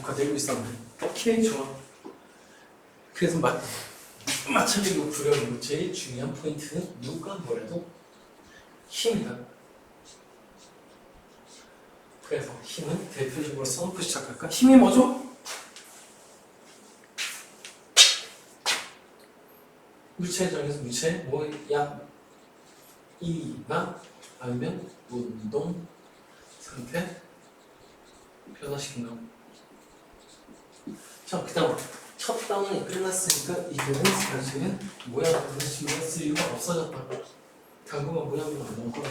녹화되고 있었네. 오케이, 좋아. 그래서 마찰력을 구려보는 제일 중요한 포인트는 누가 뭐래도 힘이다. 그래서 힘은 대표적으로 써놓고 시작할까? 힘이 뭐죠? 물체 정해서 물체 뭐야? 이나 아니면 운동 상태 변화시킨 거. 자, 그다음 첫 단원이 끝났으니까 이제는 사실은 모양을 신경 쓸 이유가 없어졌다. 당분간 모양으로 안 나올 거야.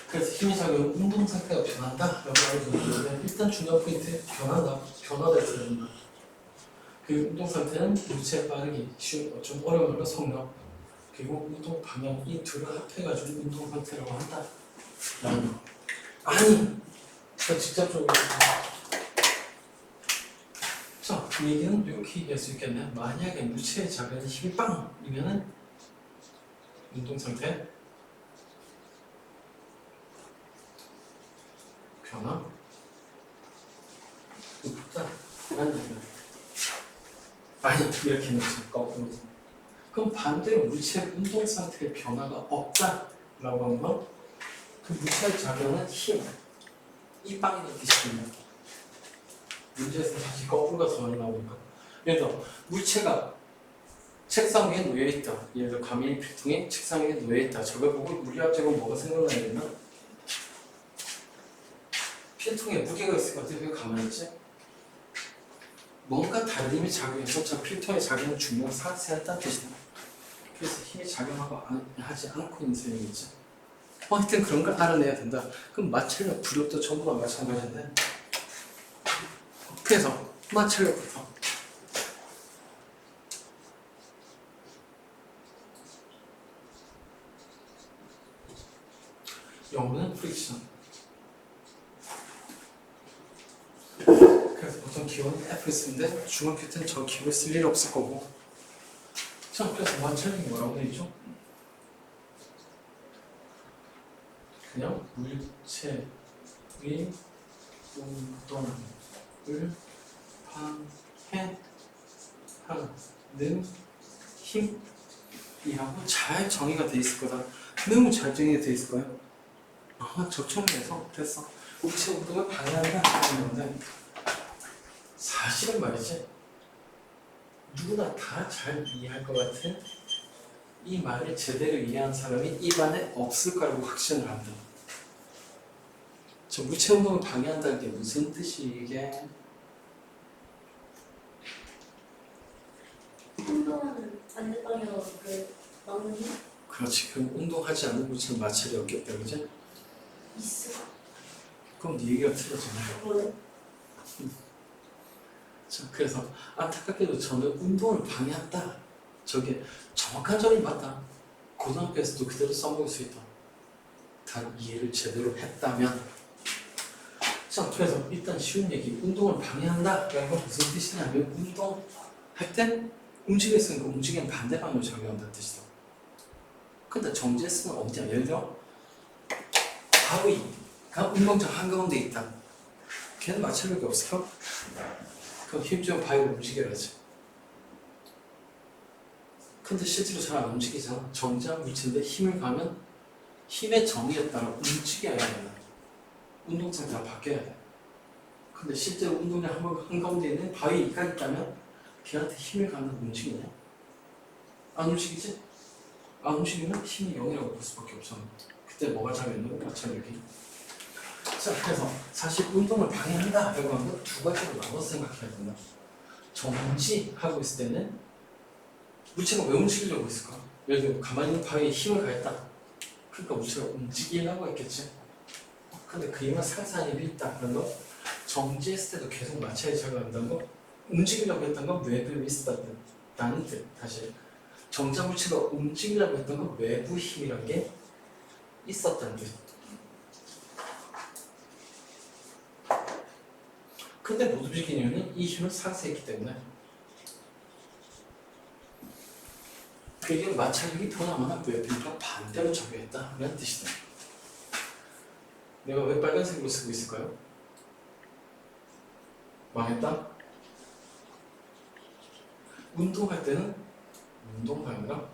그래서 힘이 작으면 운동 상태가 변한다. 라고 알려주는데 일단 중요한 포인트 변화가 있어야 된다. 그 운동 상태는 물체 빠르기, 쉬운, 좀 어려운 말로 속력, 그리고 운동 방향 이 둘을 합해가지고 운동 상태라고 한다. 라는 거. 아니, 저 직접적으로. 자, 그 얘기는 이렇게 얘기할 수 있겠네. 만약에 물체의 작은 힘이 빵이면은 운동 상태 변화 높다. 라는 얘기다. 아니, 이렇게 놓지. 거꾸로. 그럼 반대로 물체의 운동 상태의 변화가 없다라고 하는 건 그 물체의 작용은 힘, 이 빵이라는 뜻이거든요. 문제에서 다시 거꾸로가 더 많이 나오니까. 예를 들어 물체가 책상 위에 놓여있다. 예를 들어 가밀 필통이 책상 위에 놓여있다. 저걸 보고 물리학적으로 뭐가 생각나야 되나? 필통에 무게가 있을 것 같아. 왜 가만히 있지? 뭔가 다른 힘이 작용해서 저 필통의 작용을 중요한 상세했다는 뜻이다. 그래서 힘이 작용하지 않고 있는 셈이겠지. 하여튼 그런 걸 알아내야 된다. 그럼 마찰력, 부력도 전부 다 마찬가지인데. 그래서 마찰력부터. 영어는 프릭션. 그래서 보통 기호는 F를 쓰는데 중학교 때는 저 기호를 쓸 일 없을 거고. 자, 그래서 마찰력이 뭐라고 되어 있죠? 그냥 물체의 운동을 방해하는 힘이라고 잘 정의가 돼 있을 거다. 너무 잘 정의가 돼 있을 거예요. 적정해서 됐어. 물체 운동을 방해한다 하는 건데 사실은 말이지 누구나 다 잘 이해할 것 같은 이 말을 제대로 이해한 사람이 입안에 없을 거라고 확신을 한다. 저 물체 운동을 방해한다는 게 무슨 뜻이게? 운동하는 반대방향으로 막는 힘? 그렇지. 그럼 운동하지 않는 물체는 마찰이 없겠다, 그지? 있어. 그럼 네 얘기가 틀려지네. 뭐래? 자, 그래서 안타깝게도 저는 운동을 방해한다. 저게 정확한 점이 맞다. 고등학교에서도 그대로 써먹을 수 있다. 단 이해를 제대로 했다면. 자, 그래서 일단 쉬운 얘기. 운동을 방해한다. 라는 건 무슨 뜻이냐면 운동할 때 움직였으니까 움직이는 반대 방향으로 작용한다는 뜻이다. 근데 정지했으면 어디야? 예를 들어 바위가 운동장 한가운데 있다. 걔는 마찰력이 없을까? 그럼 힘주면 바위를 움직여야지. 근데 실제로 잘 안 움직이잖아. 정지한 물체인데 힘을 가면 힘의 정의에 따라 움직여야 된다. 운동 상태가 바뀌어야 돼. 근데 실제로 운동장 한가운데 있는 바위가 있다면 걔한테 힘을 가면 움직이냐? 안 움직이지? 안 움직이면 힘이 0이라고 볼 수밖에 없잖아. 그때 뭐가 작용했는 거야? 마찰력이. 자, 그래서 사실 운동을 방해한다 라고 하는 건 두 가지로 나눠서 생각해야 된다. 정지하고 있을 때는 물체가 왜 움직이려고 했을까? 예를 들어 가만히 있는 바위에 힘을 가했다. 그러니까 물체가 움직이려고 했겠지. 근데 그 힘은 상상이 있다는 거, 정지했을 때도 계속 마찰이 작용한다는 거, 움직이려고 했던 건 외부에 있었다는 뜻. 다시 정지한 물체가 움직이려고 했던 건 외부 힘이란 게 있었다는 뜻. 근데 못 움직이는 이유는 이 힘을 상쇄했기 때문에. 그게 마찰력이 변하거나 외부가 반대로 작용했다는 뜻이다. 내가 왜 빨간색으로 쓰고 있을까요? 망했다? 운동할 때는 운동 방향이랑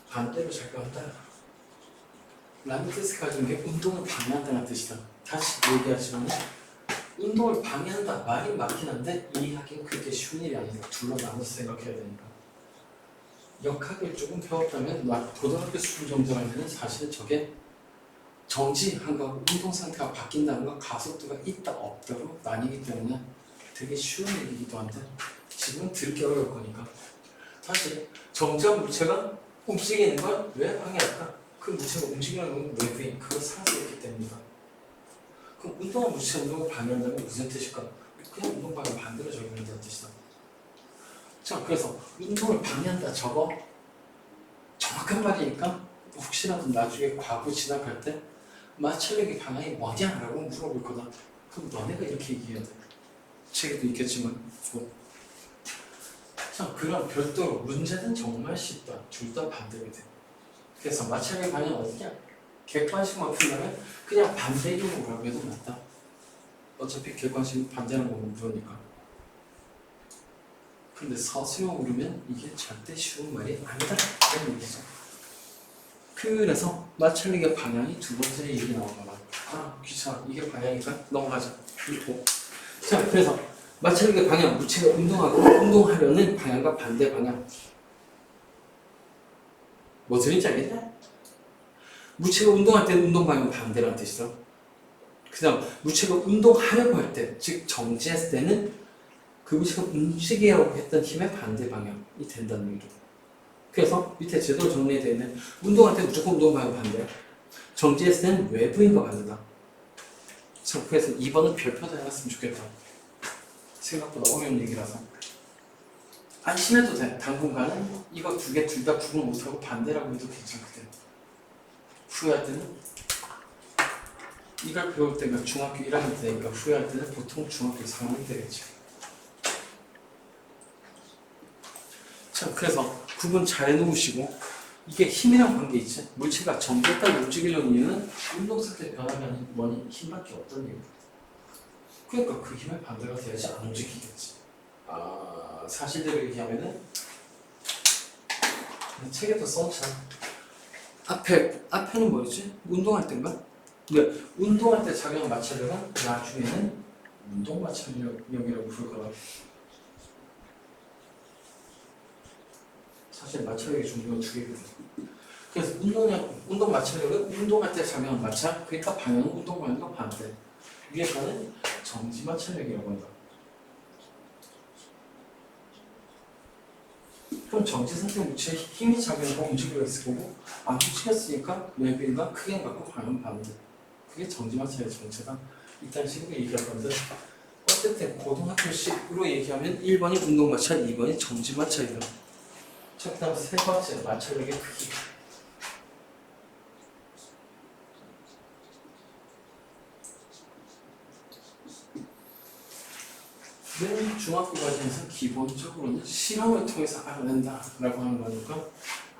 반대로 작용한다. 라는 뜻을 가진 게 운동을 방해한다는 뜻이다. 다시 얘기하지만 운동을 방해한다 말이 맞긴 한데 이해하기는 그렇게 쉬운 일이 아니다. 둘로 나눠서 생각해야 되니까. 역학을 조금 배웠다면 고등학교 수준 정도라면 사실 저게 정지한 거하고 운동 상태가 바뀐다는 건 가속도가 있다 없다로 나뉘기 때문에 되게 쉬운 일이기도 한데 지금은 들기 어려울 거니까 사실 정지한 물체가 움직이는 걸 왜 방해할까? 그 물체가 움직이는 건 외부인 그걸 상쇄했기 때문이다. 그럼 운동한 물체 운동을 방해한다면 무슨 뜻일까? 그냥 운동 방해 반대로 적용한다는 뜻이다. 자, 그래서 운동을 방해한다 저거 정확한 말이니까 혹시라도 나중에 과거 지나갈 때 마찰력의 방향이 뭐냐? 라고 물어볼 거다. 그럼 너네가 이렇게 얘기해야 돼. 책에도 있겠지만 자, 그럼 별도로 문제는 정말 쉽다. 둘 다 반대가 돼. 그래서 마찰력의 방향이 어디냐? 객관식만 풀려면 그냥 반대 이론으로 해도 맞다. 어차피 객관식 반대하는 거면 그러니까. 근데 서술형으로 그러면 이게 절대 쉬운 말이 아니다. 이런 얘기죠. 그래서 마찰력의 방향이 두 번째 얘기 나오잖아. 아 귀찮아. 이게 방향이니까 넘어가자. 그리고 자 그래서 마찰력의 방향, 물체가 운동하고 운동하려는 방향과 반대 방향. 뭐 소리인지 알겠냐? 물체가 운동할 때는 운동 방향 반대라는 뜻이죠. 그 다음 물체가 운동하려고 할 때, 즉 정지했을 때는 그 물체가 움직이려고 했던 힘의 반대 방향이 된다는 얘기죠. 그래서 밑에 제대로 정리되어 있는 운동할 때 무조건 운동 방향 반대, 정지했을 때는 외부인과 반대다. 자, 그래서 2번은 별표도 해놨으면 좋겠다. 생각보다 어려운 얘기라서 안심해도 돼. 당분간은 이거 두 개 둘 다 구분 못하고 반대라고 해도 괜찮거든. 후회할 때는 이걸 배울 때가 중학교 1학년 때니까 후회할 때는 보통 중학교 3학년 때겠지. 자, 그래서 구분 잘 해놓으시고 이게 힘이랑 관계 있지. 물체가 정지했다고 움직이려는 이유는 운동 상태 변화가 원인 힘밖에 없다는 얘기야. 그러니까 그 힘의 반대가 돼야지 안 움직이겠지. 아, 사실대로 얘기하면은 책에도 써놓잖아. 앞에는 뭐였지? 운동할 때인가? 근데 운동할 때 작용한 마찰력은 나중에는 운동 마찰력이라고 부를 거라. 사실 마찰력의 종류가 두 개거든. 그래서 운동 마찰력은 운동할 때 작용한 마찰, 그러니까 방향은 운동 방향과 반대. 위에 거는 정지 마찰력이라고 한다. 그럼 정지 상태 물체에 힘이 작용하고 움직이고 있을 거고 안 움직였으니까 외부인과 크게 갖고 방향 반대. 그게 정지 마찰의 정체다. 이딴 식으로 얘기할 건데 어쨌든 고등학교식으로 얘기하면 1번이 운동 마찰, 2번이 정지 마찰이다. 자, 그 다음 세 번째 마찰력의 크기. 맨 중학교 과정에서 기본적으로는 실험을 통해서 알아낸다라고 하는 거니까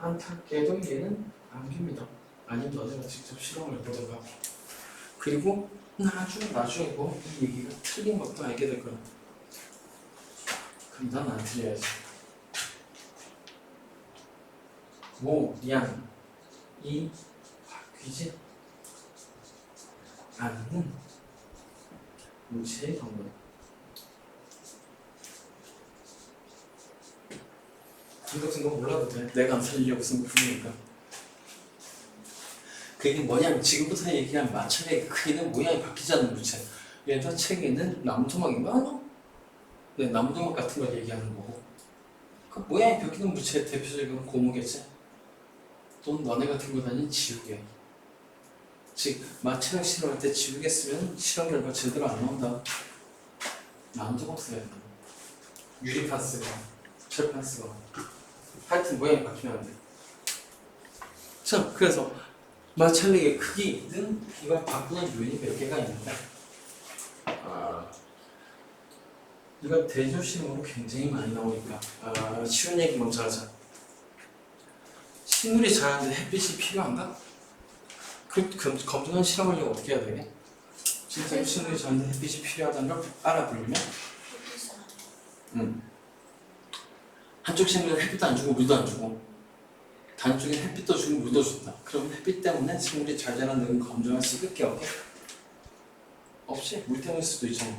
안타깝게도 얘는 암기입니다. 아니면 너네가 직접 실험을 해보던가. 그리고 나중에 뭐 이 얘기가 틀린 것도 알게 될 거야. 그럼 난 안 틀려야지. 모양이 바뀌지 않는 물체의 경우. 이 같은 거 몰라도 돼. 내가 안 살리려고 쓴 부분이니까. 그게 뭐냐면 지금부터 얘기한 마찰의 크기는 모양이 바뀌지 않는 물체. 예를 들어 책에 있는 나무토막인가? 네, 나무토막 같은 걸 얘기하는 거고. 그 모양이 바뀌는 물체의 대표적인 고무겠지. 또는 너네 같은 거 다니는 지우개. 즉 마찰력 실험할 때 지우개 쓰면 실험 결과 제대로 안 나온다. 나무토막 써야 된다. 유리판 쓰고 철판 쓰고. 하여튼 모양이 바뀌면 안 돼. 자, 그래서 마찰력의 크기는 이걸 바꾸는 요인이 몇 개가 있는데 이거 대조실험으로 굉장히 많이 나오니까 쉬운 얘기 먼저 하자. 식물이 자라는데 햇빛이 필요한가? 그 검증한 실험하려면 어떻게 해야 되게? 진짜 신호에 저한테 햇빛이 필요하다는 걸 알아보려면 햇빛을 안 해요. 한쪽 식물은 햇빛도 안 주고 물도 안 주고 다른 쪽엔 햇빛도 주고 물도 준다. 그럼 햇빛 때문에 식물이 잘 자라는 검증할 수밖에 없지. 물 때문일 수도 있잖아.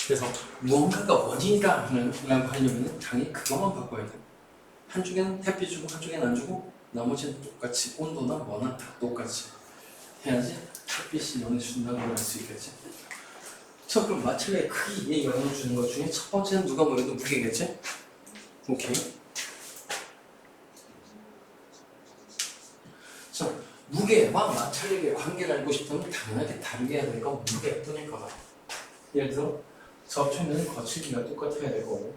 그래서 무언가가 원인이다 라고 하려면 당연히 그것만 바꿔야 돼. 한쪽에는 햇빛 주고 한쪽에는 안 주고 나머지는 똑같이 온도나 뭐나 다 똑같이 해야지 햇빛이 영향을 준다고 할 수 있겠지. 자, 그럼 마찰의 크기에 영향을 주는 것 중에 첫 번째는 누가 뭐래도 무게겠지? 오케이. 자, 무게와 마찰력의 관계를 알고 싶다면 당연하게 다르게 해야 될 건 무게뿐일 거다. 예를 들어 접촉면은 거칠기가 똑같아야 될 거고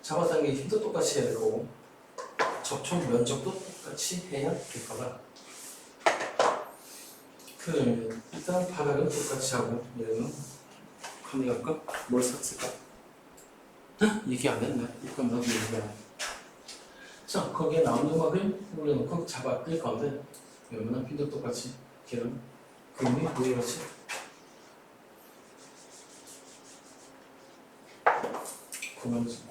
잡아당기기 힘도 똑같이 해야 될 거고 접촉 면적도 똑같이 해야 될 거다. 그러면 일단 바닥은 똑같이 하고 얘는 컨닝할까? 뭘 샀을까? 얘기 안 했네. 이건 나도 얘기 안 해. 자, 거기에 나온 음악을 올려놓고 잡아 끌 건데 웬만한 핀도 똑같이 걔는 그림이 보이겠지?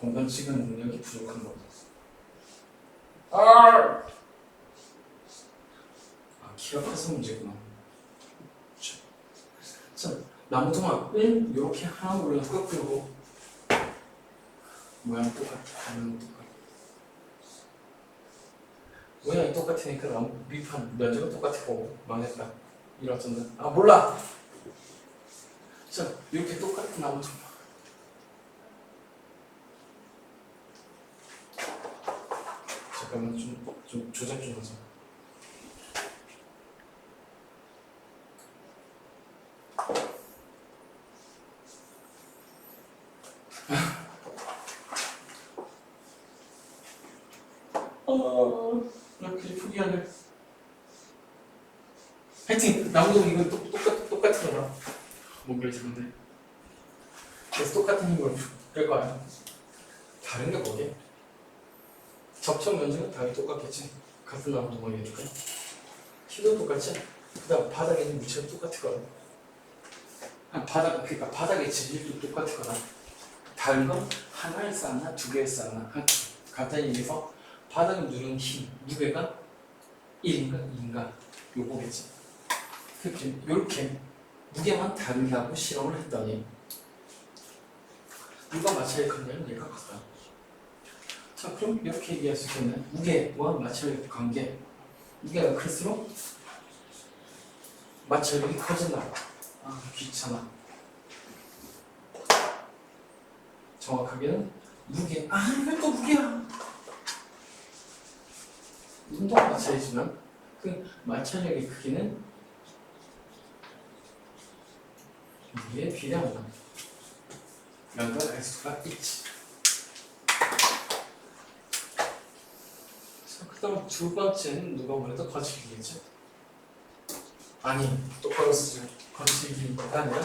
공간 시간 능력이 부족한 거다. 키가 커서 문제구나. 자, 나무토막을 이렇게 하나 올려놓고 끌고 모양 똑같아. 모양이 똑같으니까 나무 밑판 면적은 똑같고 망했다. 이렇잖아. 몰라. 자, 이렇게 똑같은 나무토막. 잠깐만 좀 조작 좀 하자. 나 그리 포기하네. 하여튼 나무도 이건 똑같은 거다. 뭔가 이상한데. 그래서 똑같은 힘으로 끌 거야. 다른 게 뭐게? 접촉 면적은 당연히 똑같겠지. 같은 나무도 모이니까. 키도 똑같지. 그다음 바닥에 있는 물체도 똑같거든. 그러니까 바닥의 질도 똑같거나. 다른 건 하나를 쌓나 두 개를 쌓나. 간단히 얘기해서 바닥을 누르는 힘, 무게가 1인가 2인가 요거겠지. 그렇게 이렇게 무게만 다르게 하고 실험을 했더니 누가 마찰이 컸냐면 얘가 컸다. 자, 그럼 이렇게 얘기할 수 있겠네. 무게와 마찰력 관계. 무게가 클수록 마찰력이 커진다. 귀찮아. 정확하게는 무게. 이거 또 무게야. 운동 마찰이지만 그 마찰력의 크기는 무게에 비례한다. 라는 걸 알 수가 있지. 그 다음 두 번째는 누가 뭐래도 거칠기겠지? 아니, 똑바로 쓰죠. 거칠기가 아니라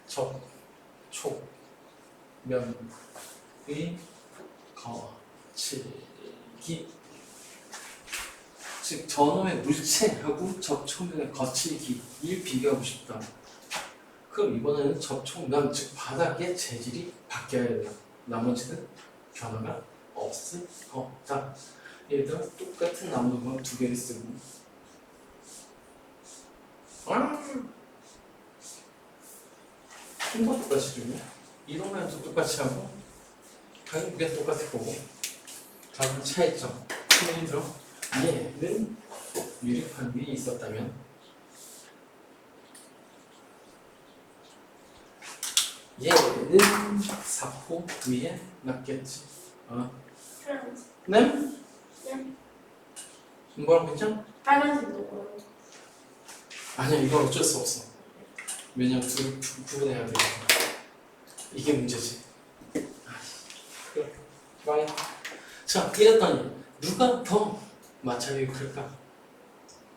접촉 면의 거칠기. 즉 저놈의 물체하고 접촉면의 거칠기를 비교하고 싶다. 그럼 이번에는 접촉면, 즉 바닥의 재질이 바뀌어야 된다. 나머지는 변화가 없을 거다. 예를 들어 똑같은 나무도막 두 개를 쓰고 힘도 똑같이 주면 이동면도 똑같이 하고 당연히 무게 똑같을 거고 다른 차이점. 예를 들어 얘는 유리판 위에 있었다면 얘는 사포 위에 놨겠지. 파란색. 네? 네. 뭐라고 했죠? 빨간색도 뭐라고? 아니야, 이건 어쩔 수 없어. 왜냐면 구분해야 되니까. 이게 문제지. 그래, 망했다. 자, 이랬더니 누가 더 마찰력이 클까?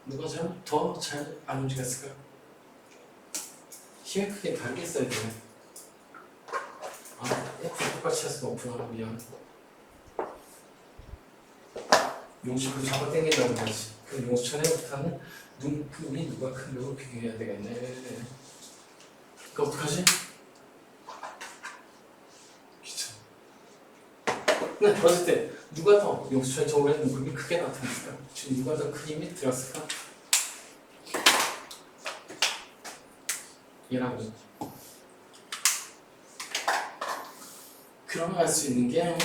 누가 더 잘 안 움직였을까? 힘의 크게 다르게 써야 되네. F 똑같이 해서 높구나. 미안. 용수를 잡아당긴다고 하지. 그 용수천에부터는 눈금이 누가 큰 놈을 비교해야 되겠네. 그럼 어떡하지? 귀찮아. 근데 어쨌든 때 누가 더 용수천 저번에 눈금이 크게 나타났을까? 지금 누가 더 큰 힘이 들었을까? 얘라고. 그러면 알 수 있는 게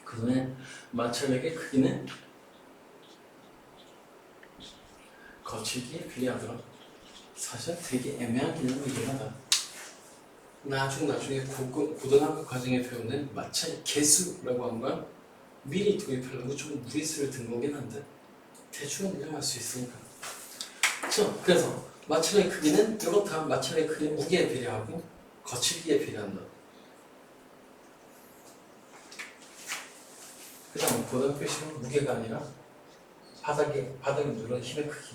그전에 마찰력의 크기는 거칠기에 비례하더라. 사실 되게 애매한 개념이긴 하다. 나중에 고등학교 과정에 배우는 마찰 개수라고 하는 건 미리 도입하려고 좀 무리수를 든 거긴 한데 대충은 인정할 수 있으니까. 그래서 마찰의 크기는 이렇다. 마찰의 크기는 무게에 비례하고 거칠기에 비례한다. 그 다음 고등학교 시험 무게가 아니라 바닥에 누른 힘의 크기,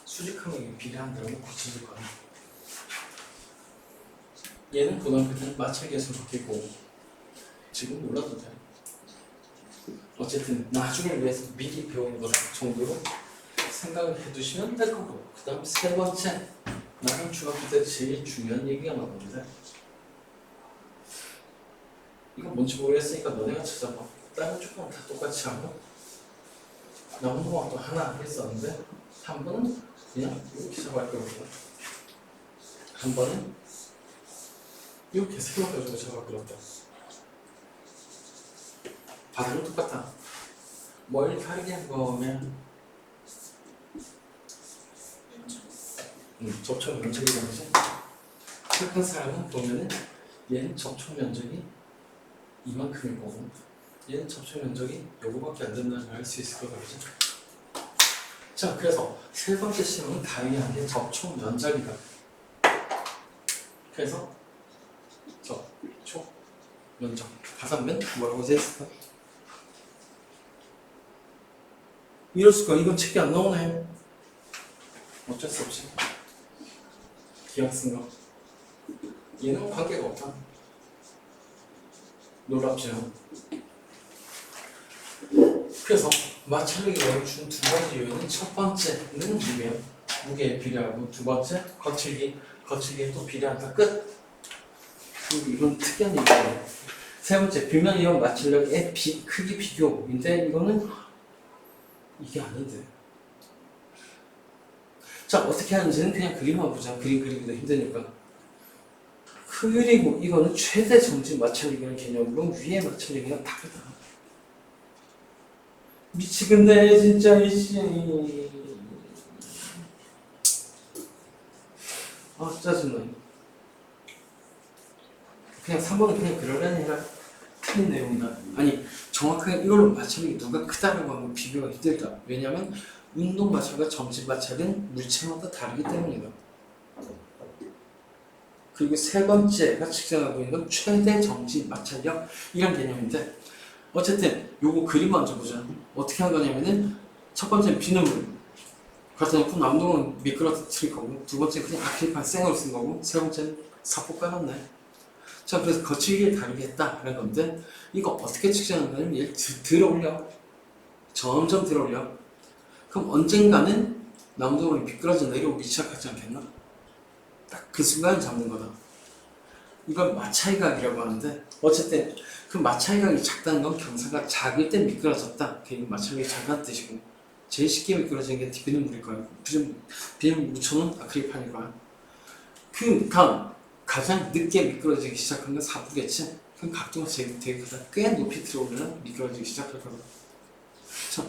수직함에 비례한다고 고쳐질 거야. 얘는 고등학교 때는 마찰계수로 바뀌고 지금 몰라도 돼. 어쨌든 나중을 위해서 미리 배우는 것 정도로 생각을 해두시면 될 거고. 그 다음 세 번째, 나는 중학교 때 제일 중요한 얘기가 나오는데 이거 뭔지 모르겠으니까 너네가 찾아봐. 다른 쪽은 다 똑같이 하고 남은 거 하나 했었는데 한 번은 그냥 이렇게 잡아갈 거거든. 한 번은 이렇게 세워가지고 잡아갈 거다. 바닥은 똑같아. 뭘 다르게 한 거면 접촉 면적이라는 거지. 착한 사람은 보면은 얘는 접촉 면적이 이만큼일 거고 얘는 접촉 면적이 요거밖에 안 된다는 걸 알 수 있을 거다. 그죠? 자, 그래서 세 번째 시험은 다르게 한 게 접촉 면적이다. 그래서 접촉 면적 가산면 뭐라고 했어? 이럴 수가. 이건 책이 안 나오네. 어쩔 수 없이 기억 쓴 거. 얘는 관계가 없다. 놀랍죠. 그래서 마찰력이 준 두 가지 요인은 첫 번째는 무게에 비례하고 두 번째 거칠기에 또 비례한다. 끝. 그리고 이건 특이한 얘기예요. 세 번째 빗면 이온 마찰력의 크기 비교인데 이거는 이게 아닌데. 자, 어떻게 하는지는 그냥 그림만 보자. 그림 그리기도 힘드니까. 그리고 이거는 최대 정지 마찰력이라는 개념으로 위의 마찰력이랑 다르다. 미치겠네 진짜 이씨. 아 짜증나. 그냥 3번은 그냥 그러려니 해라. 틀린 내용이다. 아니 정확하게 이걸로 마찰력이 누가 크다라고 하면 비교가 힘들다. 왜냐면 운동 마찰과 정지 마찰은 물체마다 다르기 때문이다. 그리고 세 번째가 측정하고 있는 건 최대 정지 마찰력 이런 개념인데 어쨌든 요거 그림 먼저 보자. 어떻게 한 거냐면은 첫 번째는 비눗물 갖다 놓고 남동은 미끄러뜨릴 거고 두 번째는 그냥 아크릴판 생으로 쓴 거고 세 번째는 사포 깔았네. 자, 그래서 거칠기를 다르게 했다라는 건데 이거 어떻게 측정하는 거냐면 얘를 들어올려. 점점 들어올려. 그럼 언젠가는 남동이 미끄러져 내려오기 시작하지 않겠나? 딱 그 순간을 잡는 거다. 이걸 마찰각이라고 하는데 어쨌든 그 마찰각이 작다는 건 경사가 작을 때 미끄러졌다. 그게 마찰각이 작다는 뜻이고 제일 쉽게 미끄러지는 게 비눗물일 거예요. 비눗물 묻혀놓은 아크릴판일 거야. 그 다음 가장 늦게 미끄러지기 시작한 건 사부겠지. 그럼 각도가 되게 크다. 꽤 높이 들어오면 미끄러지기 시작할 거다. 자,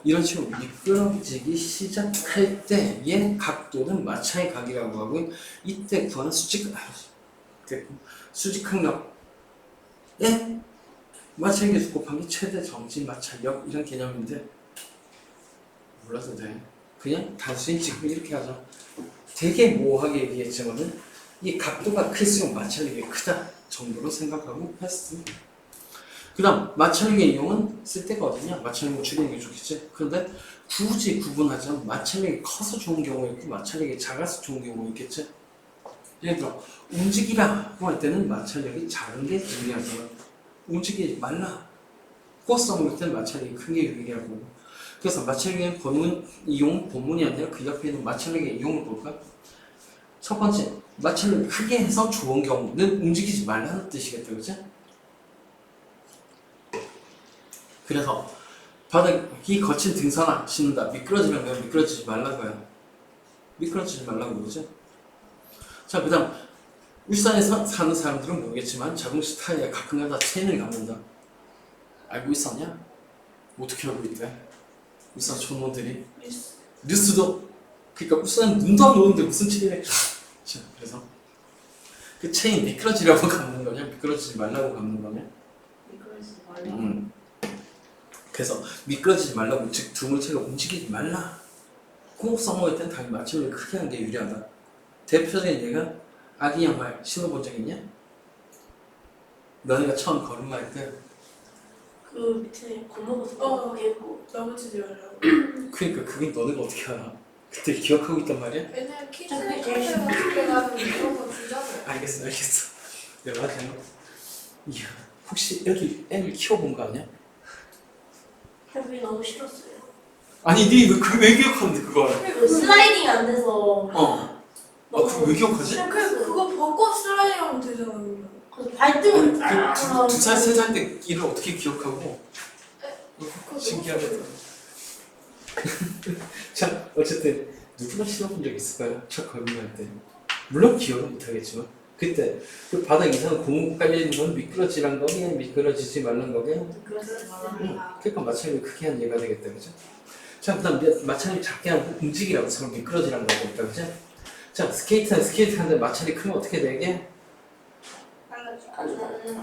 이런 식으로 미끄러지기 시작할 때의 각도는 마찰 각이라고 하고 이때 구하는 수직항력에 마찰 계수 곱하기 최대 정지 마찰력 이런 개념인데 몰라도 돼. 그냥 단순히 지금 이렇게 하자. 되게 모호하게 얘기했지만은 이 각도가 클수록 마찰력이 크다 정도로 생각하고 했습니다. 그 다음 마찰력의 이용은 쓸 데가 어디냐? 마찰력을 줄이는 게 좋겠지. 그런데 굳이 구분하자면 마찰력이 커서 좋은 경우가 있고 마찰력이 작아서 좋은 경우가 있겠지. 예를 들어 움직이라고 할 때는 마찰력이 작은 게 유리하고 움직이지 말라 고 써먹을 때는 마찰력이 큰 게 유리하고 그래서 마찰력의 본문 이용 본문이 아니라 그 옆에 있는 마찰력의 이용을 볼까? 첫 번째 마찰력을 크게 해서 좋은 경우는 움직이지 말라는 뜻이겠다 그죠? 그래서 바닥이 거친 등산화 신는다 미끄러지면 왜 미끄러지지 말라고요? 미끄러지지 말라고 그러죠? 자, 그 다음 울산에서 사는 사람들은 모르겠지만 자동차 타이어에 가끔가다 체인을 감는다. 알고 있었냐? 어떻게 알고 있대? 울산 촌놈들이 뉴스도 그러니까 울산 눈도 안 오는데 무슨 체인을 자, 그래서 그 체인 미끄러지려고 감는 거냐? 미끄러지지 말라고 감는 거냐? 미끄러지지 말라. 그래서 미끄러지지 말라고 즉 두물체가 움직이지 말라 꼭 써먹을 땐 당연히 마찰력을 크게 하는 게 유리하다. 대표적인 예가 아기 양말 신어본 적 있냐? 너네가 처음 걸음마할 때 그 밑에 겁먹어서 거기에 넘어지지 말라고. 그러니까 그게 너네가 어떻게 알아? 그때 기억하고 있단 말이야? 맨날 키즈 저기 카페 어떻게 가면 그런 거 주잖아요. 알겠어 내가 맞아요. 이야 혹시 애를 키워본 거 아니야? 그게 너무 싫었어요. 아니 니 그거 왜 기억하는데 그걸 그 슬라이딩 안 돼서 어 그거 왜 기억하지? 그거 벗고 슬라이딩하면 되잖아요. 그래서 발등을 두 살, 세 살 때 일을 어떻게 기억하고 신기하겠다. 자, 어쨌든 누구나 신어본 적 있을까요? 첫 걸음할 때. 물론 기억은 못하겠지만 그때 그 바닥 이상 고무 깔려있는 건 미끄러지란 거게 미끄러지지 말란 거게 미끄러지지 말라. 그러니까 마찰력이 크게 한 예가 되겠다 그죠? 자, 그 다음 마찰력이 작게 하고 움직이라고 서로 미끄러지란 거고 있다 그죠? 자, 스케이트 하는데 마찰이 크면 어떻게 되게?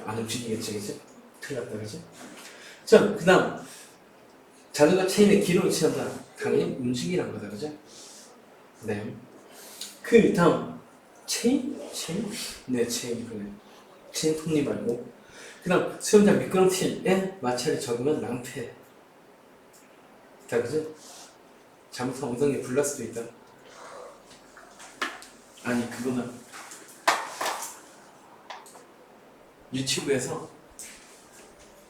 안 움직이겠지 그지? 큰일 났다 그지? 자, 그 다음 자전거 체인에 기름을 칠한다. 당연히 움직이란 거다 그죠? 네. 그 다음 체인? 네, 체인 그래. 체인 톱니 말고 그 다음 수영장 미끄럼틀에 마찰이 적으면 낭패 다 그죠? 잘못하면 엉덩이에 불날 수도 있다. 아니 그거는 유튜브에서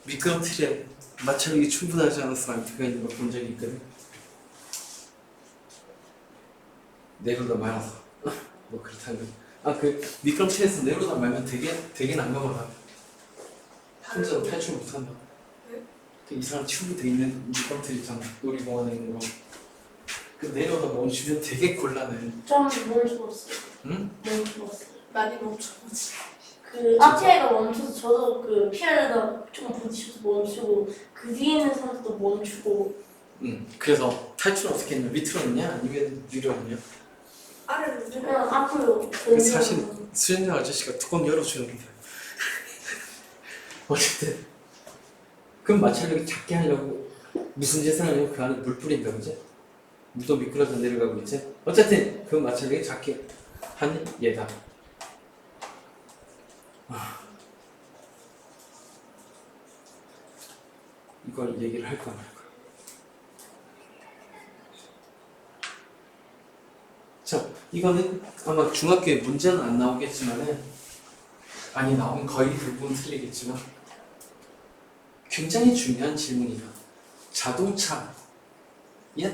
미끄럼틀에 마찰력이 충분하지 않은 사람이 들어가 있는 걸 본 적이 있거든. 내려다 말아서 뭐 그렇다는 거. 그 미끄럼틀에서 내려다 말면 되게 난감하다. 혼자서 탈출 못한다. 네? 그 이상한 튜브 돼 있는 미끄럼틀 있잖아. 놀이공원에 있는 거. 그 내려다 멈추면 되게 곤란해. 좀 멈췄어요. 응? 멈췄어요. 많이 멈춰보지. 그 앞차가 멈춰서 저도 그 피하려다 좀 부딪혀서 멈추고 그 뒤에 있는 사람도 멈추고 응. 그래서 탈출 어떻게 했냐? 밑으로 했냐? 아니면 위로 했냐? 아래로 그냥 앞으로 그 사실 수영장 아저씨가 뚜껑 열어주는 거야. 어쨌든 그럼 마찰력이 작게 하려고 무슨 짓을 하냐면 그 안에 물 뿌린다 그지? 물도 미끄러져 내려가고 있지? 어쨌든 그 마찰력이 작게 한 예다. 이걸 얘기를 할까 말까. 자, 이거는 아마 중학교에 문제는 안 나오겠지만은 아니 나오면 거의 대부분 틀리겠지만 굉장히 중요한 질문이다. 자동차의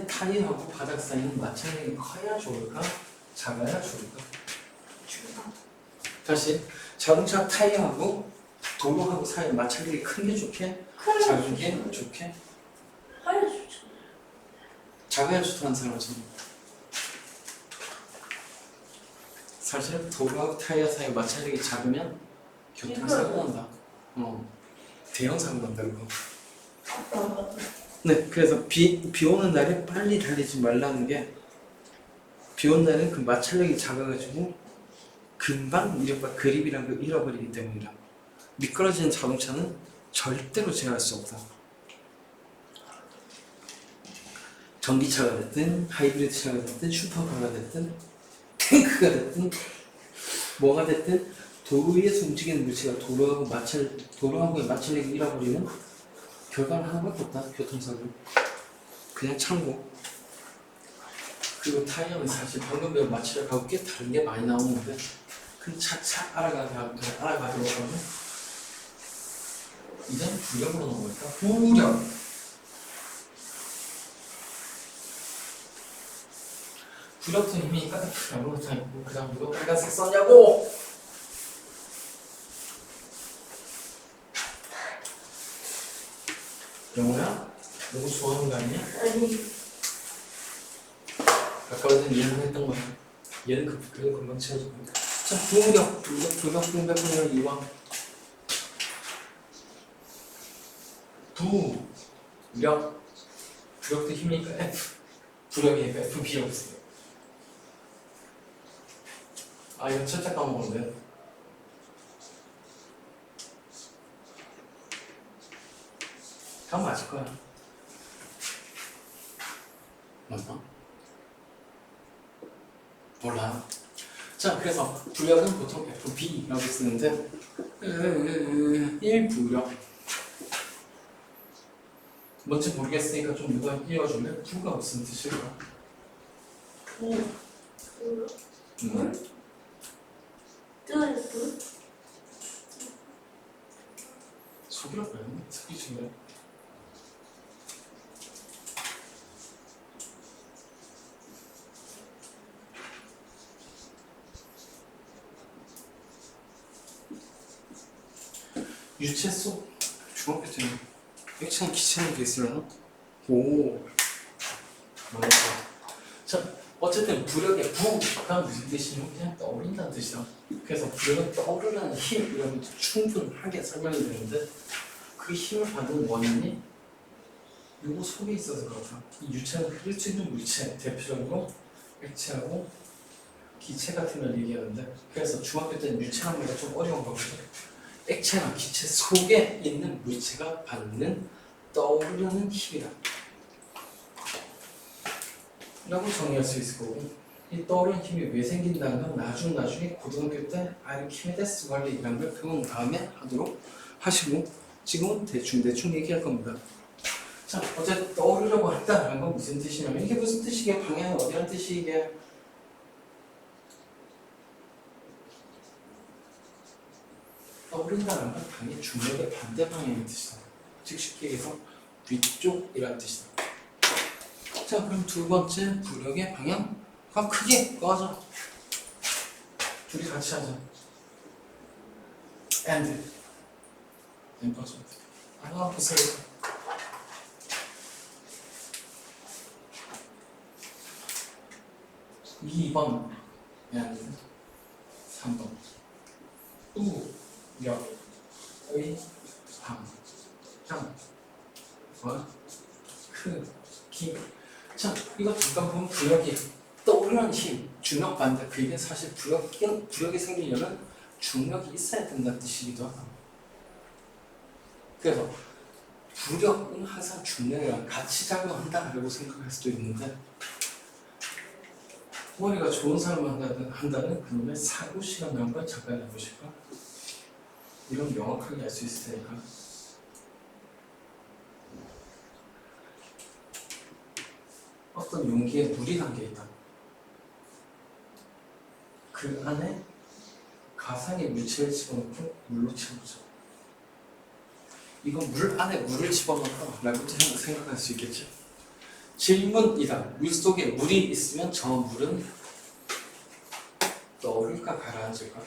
타이어하고 바닥 사이는 마찰력이 커야 좋을까? 작아야 좋을까? 다시 자동차 타이어하고 도로하고 사이 마찰력이 큰 게 좋게? 작은 게 좋게? 하얘 좋죠. 작아야 좋다는 사람은 좀 사실 도로하고 타이어 사이 마찰력이 작으면 교통사고 난다. 대형 사고 난다 그거. 네, 그래서 비 오는 날에 빨리 달리지 말라는 게 비 오는 날은 그 마찰력이 작아가지고 금방 이른바 그립이란 걸 잃어버리기 때문이다. 미끄러지는 자동차는 절대로 제어할 수 없다. 전기차가 됐든 하이브리드 차가 됐든 슈퍼카가 됐든 탱크가 됐든 뭐가 됐든 도로 위에서 움직이는 물체가 도로하고의 마찰력을 잃어버리면 결과는 하나밖에 없다. 교통사고. 그냥 참고. 그리고 타이어는 사실 방금 배운 마찰력하고 꽤 다른 게 많이 나오는데 그 차차 알아가도록 하면 이젠 부력으로 넘어갈까? 부력. 부력도 힘이니까 F라고 나타있고 그 다음 누가 빨간색 썼냐고! 영호야? 너무 좋아하는 거 아니야? 아니 아까 전에 얘는 했던 거야. 얘는 그래도 금방 채워줄 거야. 자, 부력, 분배분열 이왕. 부력. 부력도 힘이니까 F. 부력이니까 F, B라고 써요. 아, 이거 철자 까먹었는데. 다 맞을 거야. 맞나? 몰라. 자, 그래서 부력은 보통 FB라고 쓰는데 1부력 뭔지 모르겠으니까 좀 누가 읽어줄래? 부가 무슨 뜻일까? 불 뜨거운 불? 속이라고 했나? 속이신가요? 유체 속 중학교 때는 액체는 기체는 돼 있으려나? 오 맞았다. 자 어쨌든 부력의 부가 무슨 뜻이냐면 그냥 떠오른다는 뜻이야. 그래서 부력은 떠오르는 힘 이런 충분하게 설명이 되는데 그 힘을 받은 원인이 요거 속에 있어서 그렇다. 이 유체는 흐를 수 있는 물체 대표적으로 액체하고 기체 같은 걸 얘기하는데 그래서 중학교 때는 유체란 말이 좀 어려운 거거든. 액체나 기체 속에 있는 물체가 받는 떠오르는 힘이다 라고 정의할 수 있을 거고 이 떠오르는 힘이 왜 생긴다는 건 나중에 고등학교 때 아르키메데스 원리라는 걸 배운 다음에 하도록 하시고 지금은 대충 얘기할 겁니다. 자, 어쨌든 떠오르려고 한다는 건 무슨 뜻이냐면 이게 무슨 뜻이게 방향이 어디란 뜻이 이게 떠오른다는 건 당연히 중력의 반대 방향의 뜻이다. 즉 쉽게 얘기해서 위쪽이라는 뜻이다. 자 그럼 두 번째 부력의 방향과 크게 꺼져. 둘이 같이 하자. and 꺼져. 아 보세요. 2번 and 3번 부력의 방향과 크기. 자, 이거 잠깐 보면 부력이 떠오르는 힘, 중력 반대. 그게 사실 부력이 생기려면 중력이 있어야 된다는 뜻이기도 하다. 그래서 부력은 항상 중력이랑 같이 작용한다라고 생각할 수도 있는데 머리가 좋은 사람을 한다는 그놈의 사고 시간이라는 걸 잠깐 해보실까? 이런 명확하게 알 수 있을 테니까. 어떤 용기에 물이 담겨 있다. 그 안에 가상의 물체를 집어넣고 물로 채우죠. 이건 물 안에 물을 집어넣다 라고 생각할 수 있겠죠. 질문이다. 물속에 물이 있으면 저 물은 떠오를까 가라앉을까?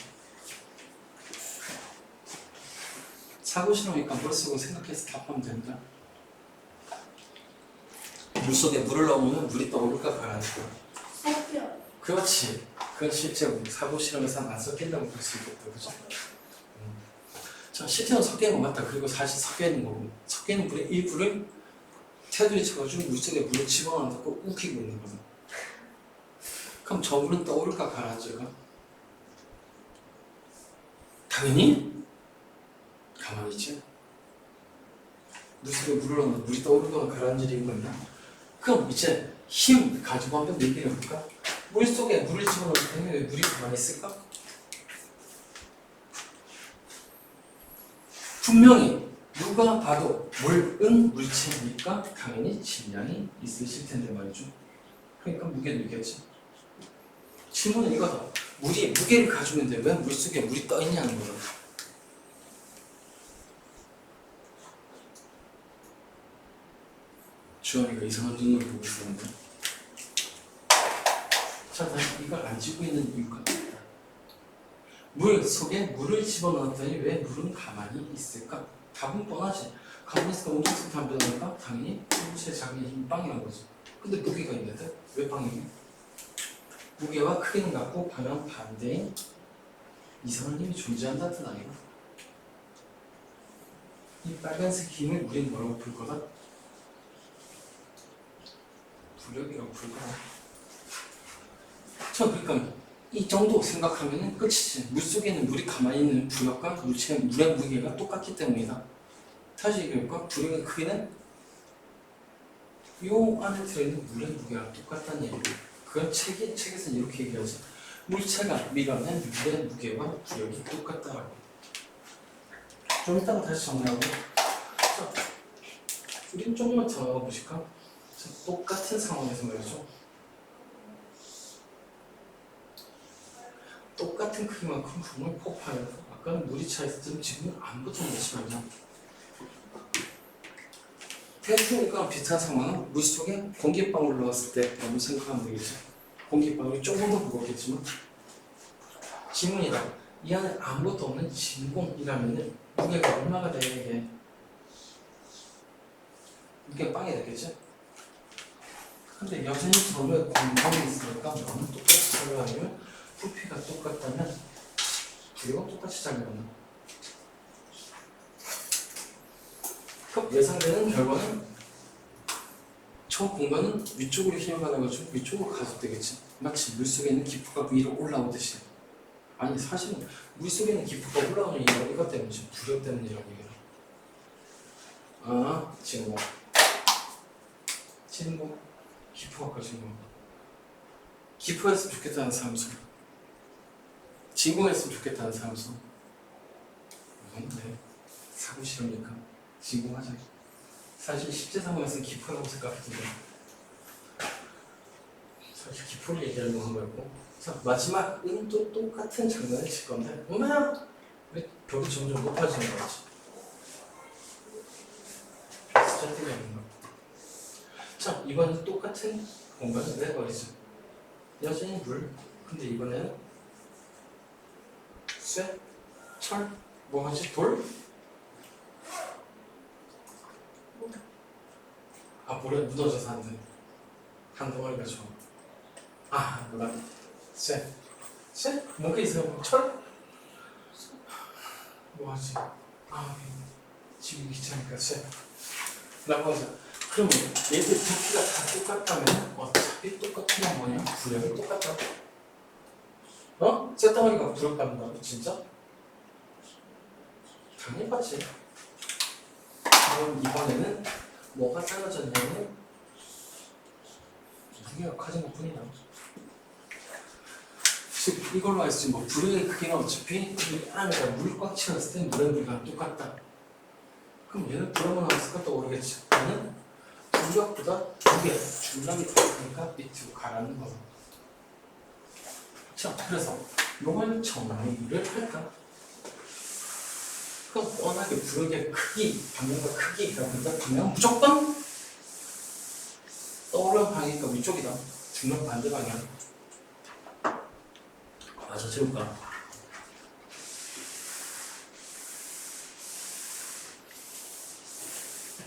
사고 실험이니까 머릿속으로 생각해서 답하면 됩니다. 물속에 물을 넣으면 물이 떠오를까 가라앉을까? 섞여. 그렇지. 그건 실제로 사고 실험에서는 안 섞인다고 볼 수 있겠다. 그죠? 자, 실제로 섞이는 건 맞다. 그리고 사실 섞여 있는 거고 섞여 있는 물의 일부를 테두리 쳐가지고 물속에 물을 집어넣고 우기고 있는 거다. 그럼 저 물은 떠오를까 가라앉을까? 당연히 가만히 있지. 물속에 물을 넣으면 물이 떠오르거나 가라앉을 이유가 있나? 그럼 이제 힘 가지고 한번 얘기를 해볼까? 물속에 물을 집어넣으면 왜 물이 가만히 있을까? 분명히 누가 봐도 물은 물체니까 당연히 질량이 있으실 텐데 말이죠. 그러니까 무게도 있겠지. 질문은 이거다. 물이 무게를 가지고 있는데 왜 물속에 물이 떠 있냐는 거예요. 주원이가 이상한 눈으로 보고 있었는데. 자, 다시 이걸 안 쥐고 있는 이유가 있다. 물 속에 물을 집어넣었더니 왜 물은 가만히 있을까? 답은 뻔하지. 가만히 있을까? 운동성도 안 변하니까 당연히 물체 자기의 힘이 빵이라는 거지. 근데 무게가 있는데 왜 빵이니? 무게와 크기는 같고 방향 반대인 이상한 힘이 존재한다는 뜻 아니야? 이 빨간색 힘을 우리는 뭐라고 부를 거다? 부력이라고 부를 거다. 자, 그러니까 이 정도 생각하면 끝이지. 물속에는 물이 가만히 있는 부력과 물의 무게가 똑같기 때문이다. 다시 얘기해볼까? 부력의 크기는 요 안에 들어있는 물의 무게랑 똑같다는 얘기야. 그건 책에서는 이렇게 얘기하지. 물체가 밀어낸 물의 무게와 부력이 똑같다라고. 좀 이따가 다시 정리하고. 자, 우린 조금만 더 나가 보실까? 자, 똑같은 상황에서 말이죠. 똑같은 크기만큼 분을 폭발해서 아까는 물이 차있었지만 지금은 아무것도 없는 시간이야. 대충 이거랑 비슷한 상황은 물속에 공기방울을 넣었을 때 라고 생각하면 되겠죠. 공기방울이 조금 더 무겁겠지만 지문이다. 이 안에 아무것도 없는 진공이라면 무게가 얼마가 돼야 이게? 무게가 빵이 되겠지? 근데 여전히 점에 공방이 있으니까 너무 똑같이 작용하면 부피가 똑같다면 부력은 똑같이 작용한다. 그럼 예상되는 결과는 저 공간은 위쪽으로 힘을 받아가지고 위쪽으로 가속되겠지. 마치 물속에 있는 기포가 위로 올라오듯이. 아니 사실은 물속에 있는 기포가 올라오는 이유가 이것 때문이지. 부력 때문이라는 얘기야. 아, 진공. 진공. 기포가 꺼진 거. 기포했으면 좋겠다는 사람수. 진공했으면 좋겠다는 사람수. 뭔데? 사고 싫으니까 진공하자. 사실 실제 상황에서는 기포라고 생각했는데 사실 기포를 얘기하려고 한 거였고. 자, 마지막은 또 똑같은 장난을 칠 건데 엄마야! 왜 벽이 점점 높아지는 거 같지? 스타트가 있는 거. 자, 이번엔 똑같은 공간을 내버리죠. 여전히 물. 근데 이번에는 쇠? 철? 뭐 하지? 돌? 아, 모래 무너져서 안 돼. 한 덩어리가 좋아. 아, 몰라. 쇠. 쇠? 뭐가 있어요? 철? 뭐 하지? 아, 지금 귀찮으니까 쇠. 라고 하자. 그러면 얘들 부피가 다 똑같다면 어차피 똑같은 건 뭐냐? 부력이 똑같다. 어? 쇠덩어리가 부력 받는다고? 진짜? 당연히 받지. 그럼 이번에는 뭐가 작아졌냐면 무게가 커진 것 뿐이다. 즉 이걸로 할 수 있는 뭐 부력의 크기는 어차피 이 안에다 물이 꽉 채웠을 때 물의 무게가 똑같다. 그럼 얘는 부력은 없을까 떠오르겠지. 얘는 부력보다 무게, 중량이 더 크니까 밑으로 가라는 거다. 자, 그래서 이걸 정리를 할까? 그럼 뻔하게 부력의 크기, 방향과 크기라고 하니까 방향은 무조건 떠오르는 방향이니까 위쪽이다. 중력 반대 방향. 맞아, 재울까?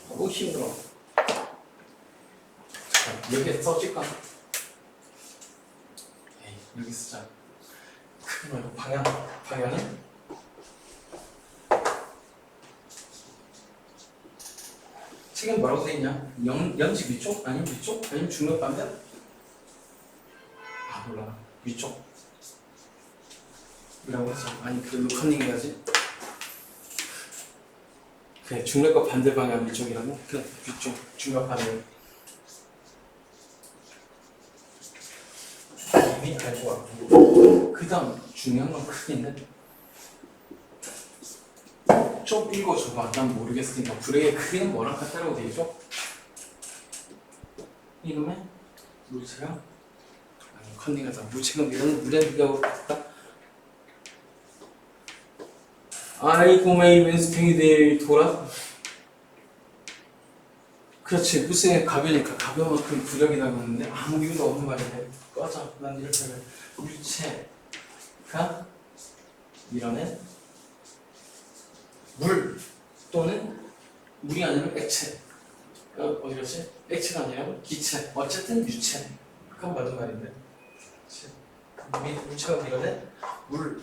너무 힘들어. 자, 여기에 써질까? 에이, 여기 쓰자. 크기 말고 방향은? 책에 뭐라고 돼 있냐? 연지 위쪽? 아니면 위쪽? 아니면 중력 반대? 아, 몰라. 위쪽. 이라고 하죠. 아니, 그래도 컨닝 해야지. 그래, 중력과 반대 방향 위쪽이라고? 그래, 위쪽. 중력 반대. 이미 알고 왔고. 그 다음 중요한 건 크기인데 좀 읽어줘봐. 난 모르겠으니까. 불의 크기는 뭐랑 같다라고 되겠죠? 이놈의 물체가 아니 컨닝하자. 물체가 이런 물의 무게하고 같다. 아이고 메이 왼수팽이들 돌아. 그렇지. 무쇠 가벼우니까 가벼운만큼 부력이라고 하는데 아무 이유도 없는 말이네. 꺼져. 난 이렇게 하면 유체가 밀어낸 물 또는 물이 아니면 액체. 어디 갔지? 액체가 아니라 기체. 어쨌든 유체. 그건 맞는 말인데. 유체가 밀어낸 물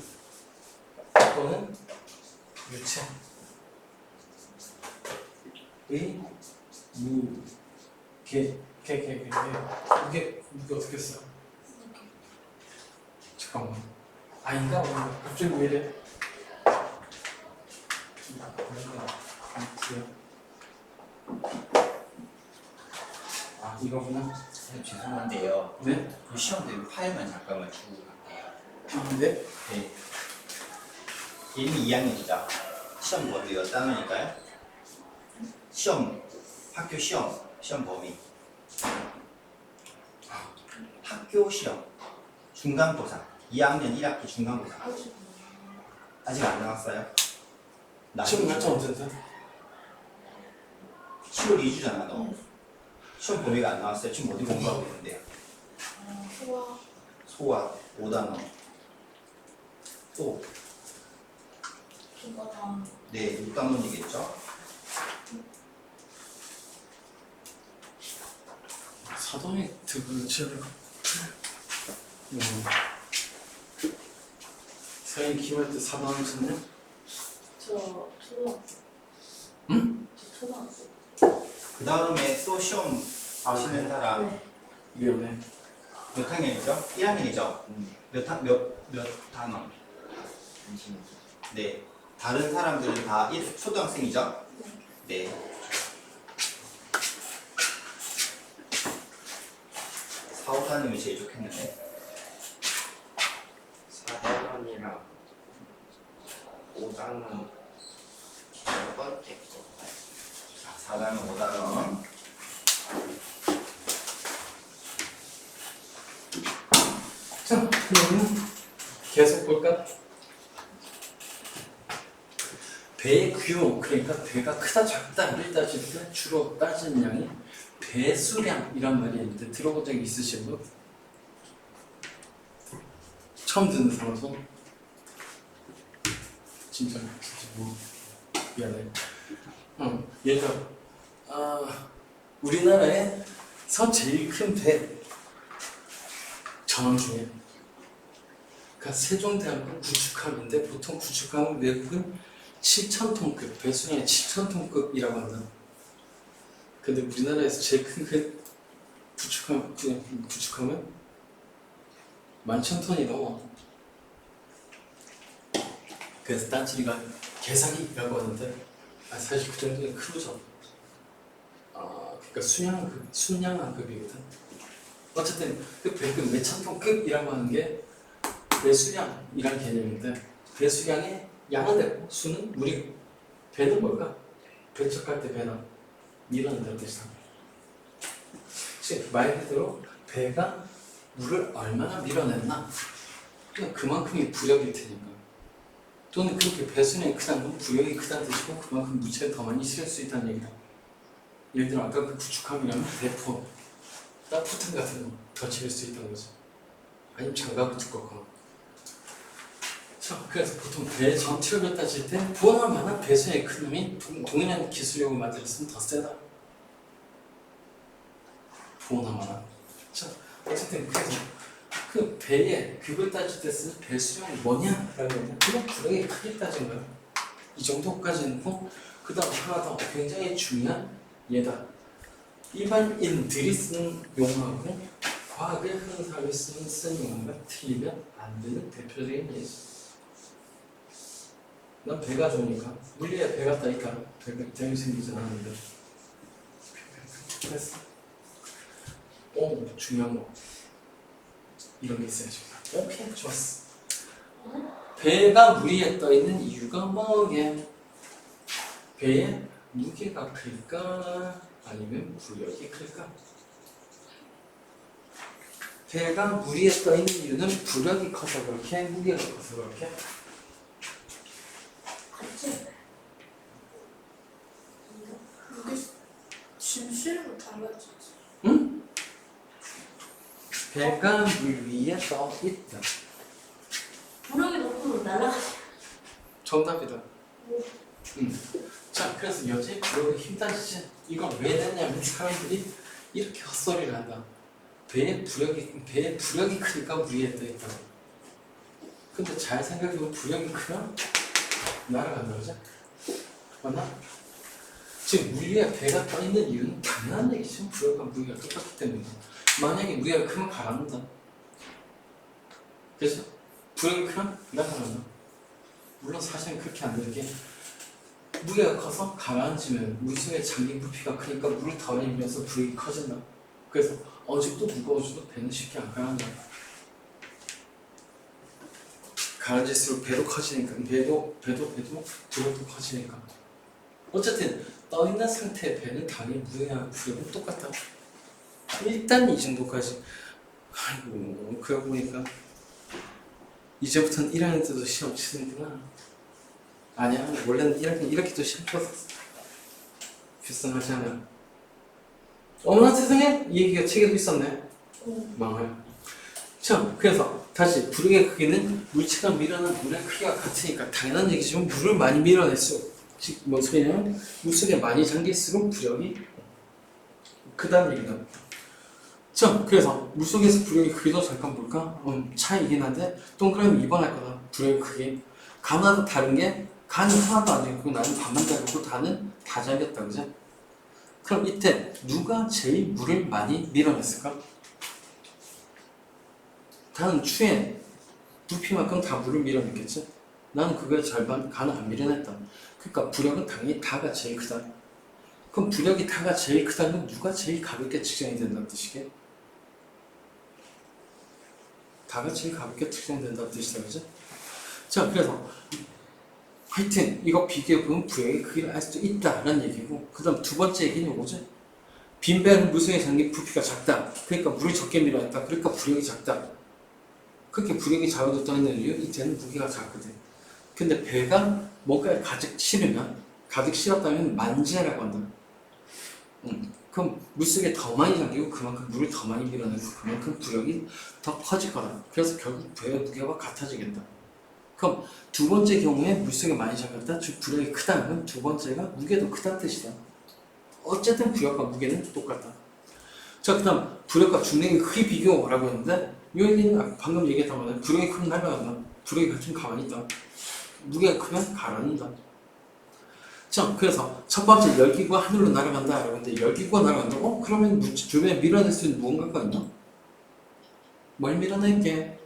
또는 유체의 이게 어떻게 써? 잠깐만. 아닌가? 갑자기 왜 이래? 아 이거구나. 선생님 죄송한데요. 네? 그 시험들 파일만 잠깐만 주고 갈게요. 아 네? 네. 얘는 2학년이다. 시험 범위 이거 따놓으니까요. 시험, 학교 시험 범위. 학교 시험, 중간고사. 2학년 1학기 중간고사. 아직 안 나왔어요? 지금 날짜 언제인데? 10월 2주잖아 너. 시험 범위가 안 나왔어요. 지금 어디 공부하고 있는데요? 우와. 소화, 5단어. 또, 이거다. 네, 6단원이겠죠? 사동이 드블 치를. 서인 기말 때 사동 쳤네? 저 초등학생. 응? 저 초등학생. 그 다음에 또 시험 보시는 사람 네. 위험해. 몇 학년이죠? 1학년이죠? 몇 단원? 네. 다른 사람들은 다 초등학생이죠? 네. 4, 5단원이 제일 좋겠는데. 4단원이랑 5단원 첫 번째 거. 4단원, 5단원. 자, 그러면 계속 볼까? 배의 규모, 그러니까 배가 크다 작다를 따질 때 주로 따지는 양이 배수량이란 말이 있는데 들어본 적이 있으신 분? 처음 듣는 사람 손? 진짜 뭐 미안해. 얘가 우리나라에서 제일 큰 배 전원 중에 그러니까 세종대왕국 구축함인데 보통 구축함은 외국은 7,000톤급 배수량이 7,000톤급이라고 한다. 근데 우리나라에서 제일 큰 그 구축함은 11,000톤이 넘어. 그래서 딴지리가 개사기라고 하는데 사실 그 정도는 크루저. 그러니까 순양함급이거든. 어쨌든 그 배급 몇천 톤급이라고 하는 게 배수량이란 개념인데 배수량의 양은 되고 수는 물이고 배는 뭘까? 배척할 때 배나 밀어낸다는 뜻이다. 즉 말 그대로 배가 물을 얼마나 밀어냈나 그냥 그만큼의 부력일 테니까 또는 그렇게 배수량이 크다는 건 부력이 크다는 뜻이고 그만큼 무게가 더 많이 실을 수 있다는 얘기다. 예를 들어 아까 그 구축함이라면 대포 따푸튼 같은 거 더 칠 수 있다는 거죠. 아니면 장갑을 두껍거나. 자, 그래서 보통 배 전체를 따질 때 부어날 만한 배수의 큰 놈이 동일한 기술력을 만들었으면 더 세다. 부어날 만한. 자, 어쨌든 그래서 그 배의 그걸 따질 때 쓰는 배수량이 뭐냐라고 하면 그건 부력이 크게 따진 거야. 이 정도까지는 고 그 다음 하나 더 굉장히 중요한 얘다. 일반인들이 쓰는 용어하고 과학의 하는 사람이 쓰는 용어가 틀리면 안 되는 대표적인 예시. 난 배가 좋으니까 물리에 배가 따니까 배가 dem이 생기지 않았는데 됐어. 중요한 거 이런 게 있어야지. 오케이 좋았어. 배가 물 위에 떠 있는 이유가 뭐게? 배의 무게가 클까? 아니면 부력이 클까? 배가 물 위에 떠 있는 이유는 부력이 커서 그렇게, 무게가 커서 그렇게? 배가 물 위에 떠 있다. 무력이 높으면 날아가지. 정답이다. 자, 그래서 여자의 부력이 힘다지지. 이걸 왜 냈냐면 사람들이 이렇게 헛소리를 한다. 배의 부력이 크니까 물 위에 떠 있다. 근데 잘 생각해보면 부력이 크면 날아간다, 그죠? 맞나? 지금 물 위에 배가 떠 있는 이유는 당연한 얘기지. 부력과 무게가 똑같기 때문에. 만약에 무게가 크면 가라앉는다. 그죠? 부력이 크면 날아간다. 물론 사실은 그렇게 안 되는 게 무게가 커서 가라앉으면 물속에 잠긴 부피가 크니까 물을 더 많이 밀어서 부력이 커진다. 그래서 어죽도 무거워져도 배는 쉽게 안 가라앉아. 가라앉을수록 배도 커지니까 배도 부력도 커지니까. 어쨌든 떠 있는 상태의 배는 당연히 무게하고 부력은 똑같다. 일단 이 정도까지. 아이고 그러고 보니까 이제부터는 1학년 때도 시험 치는구나. 아니야, 원래는 1학년 이렇게도 시험 쳤었어. 불쌍하지 않아? 어머나 세상에! 이 얘기가 책에도 있었네. 망할. 자, 그래서 다시 부력의 크기는 물체가 밀어넣은 물의 크기가 같으니까 당연한 얘기지만 물을 많이 밀어낼수록, 즉 뭔 소리냐면 물속에 많이 잠길수록 부력이 크다는 얘기다. 자, 그래서 물속에서 부력의 크기도 잠깐 볼까? 차이긴 한데 동그라미 2번 할 거다. 부력의 크기. 가마도 다른 게 간은 하나도 안 잠기고 나는 반만 잠기고 다는 다 잠겼다, 그죠? 그럼 이때 누가 제일 물을 많이 밀어냈을까? 다는 추에 부피만큼 다 물을 밀어냈겠지? 나는 그거의 절반, 간은 안 밀어냈다. 그러니까 부력은 당연히 다가 제일 크다. 그럼 부력이 다가 제일 크다는 건 누가 제일 가볍게 측정이 된다는 뜻이게? 다가 제일 가볍게 측정된다는 뜻이다, 그죠? 자, 그래서 하여튼 이거 비교해보면 부력의 크기를 알 수도 있다라는 얘기고, 그 다음 두 번째 얘기는 뭐지? 빈 배는 물속에 잠긴 부피가 작다. 그러니까 물을 적게 밀어냈다. 그러니까 부력이 작다. 그렇게 부력이 작아도 떠있는 이유, 이때는 무게가 작거든. 근데 배가 뭔가에 가득 실었다면 만재라고 한다. 그럼 물속에 더 많이 잠기고 그만큼 물을 더 많이 밀어내서 그만큼 부력이 더 커질 거다. 그래서 결국 배의 무게와 같아지겠다. 그럼 두 번째 경우에 물속에 많이 잠겼다, 즉 부력이 크다면 두 번째가 무게도 크다는 뜻이다. 어쨌든 부력과 무게는 똑같다. 자, 그 다음 부력과 중력의 크기 비교라고 했는데 이 얘기는 방금 얘기했던 거는 부력이 크면 날아간다. 부력이 같으면 가만히 있다. 무게가 크면 가라앉는다. 자, 그래서 첫 번째 열기구가 하늘로 날아간다 라고 했는데 열기구가 날아간다고? 그러면 주변에 밀어낼 수 있는 무언가가 있나? 뭘 밀어낼게?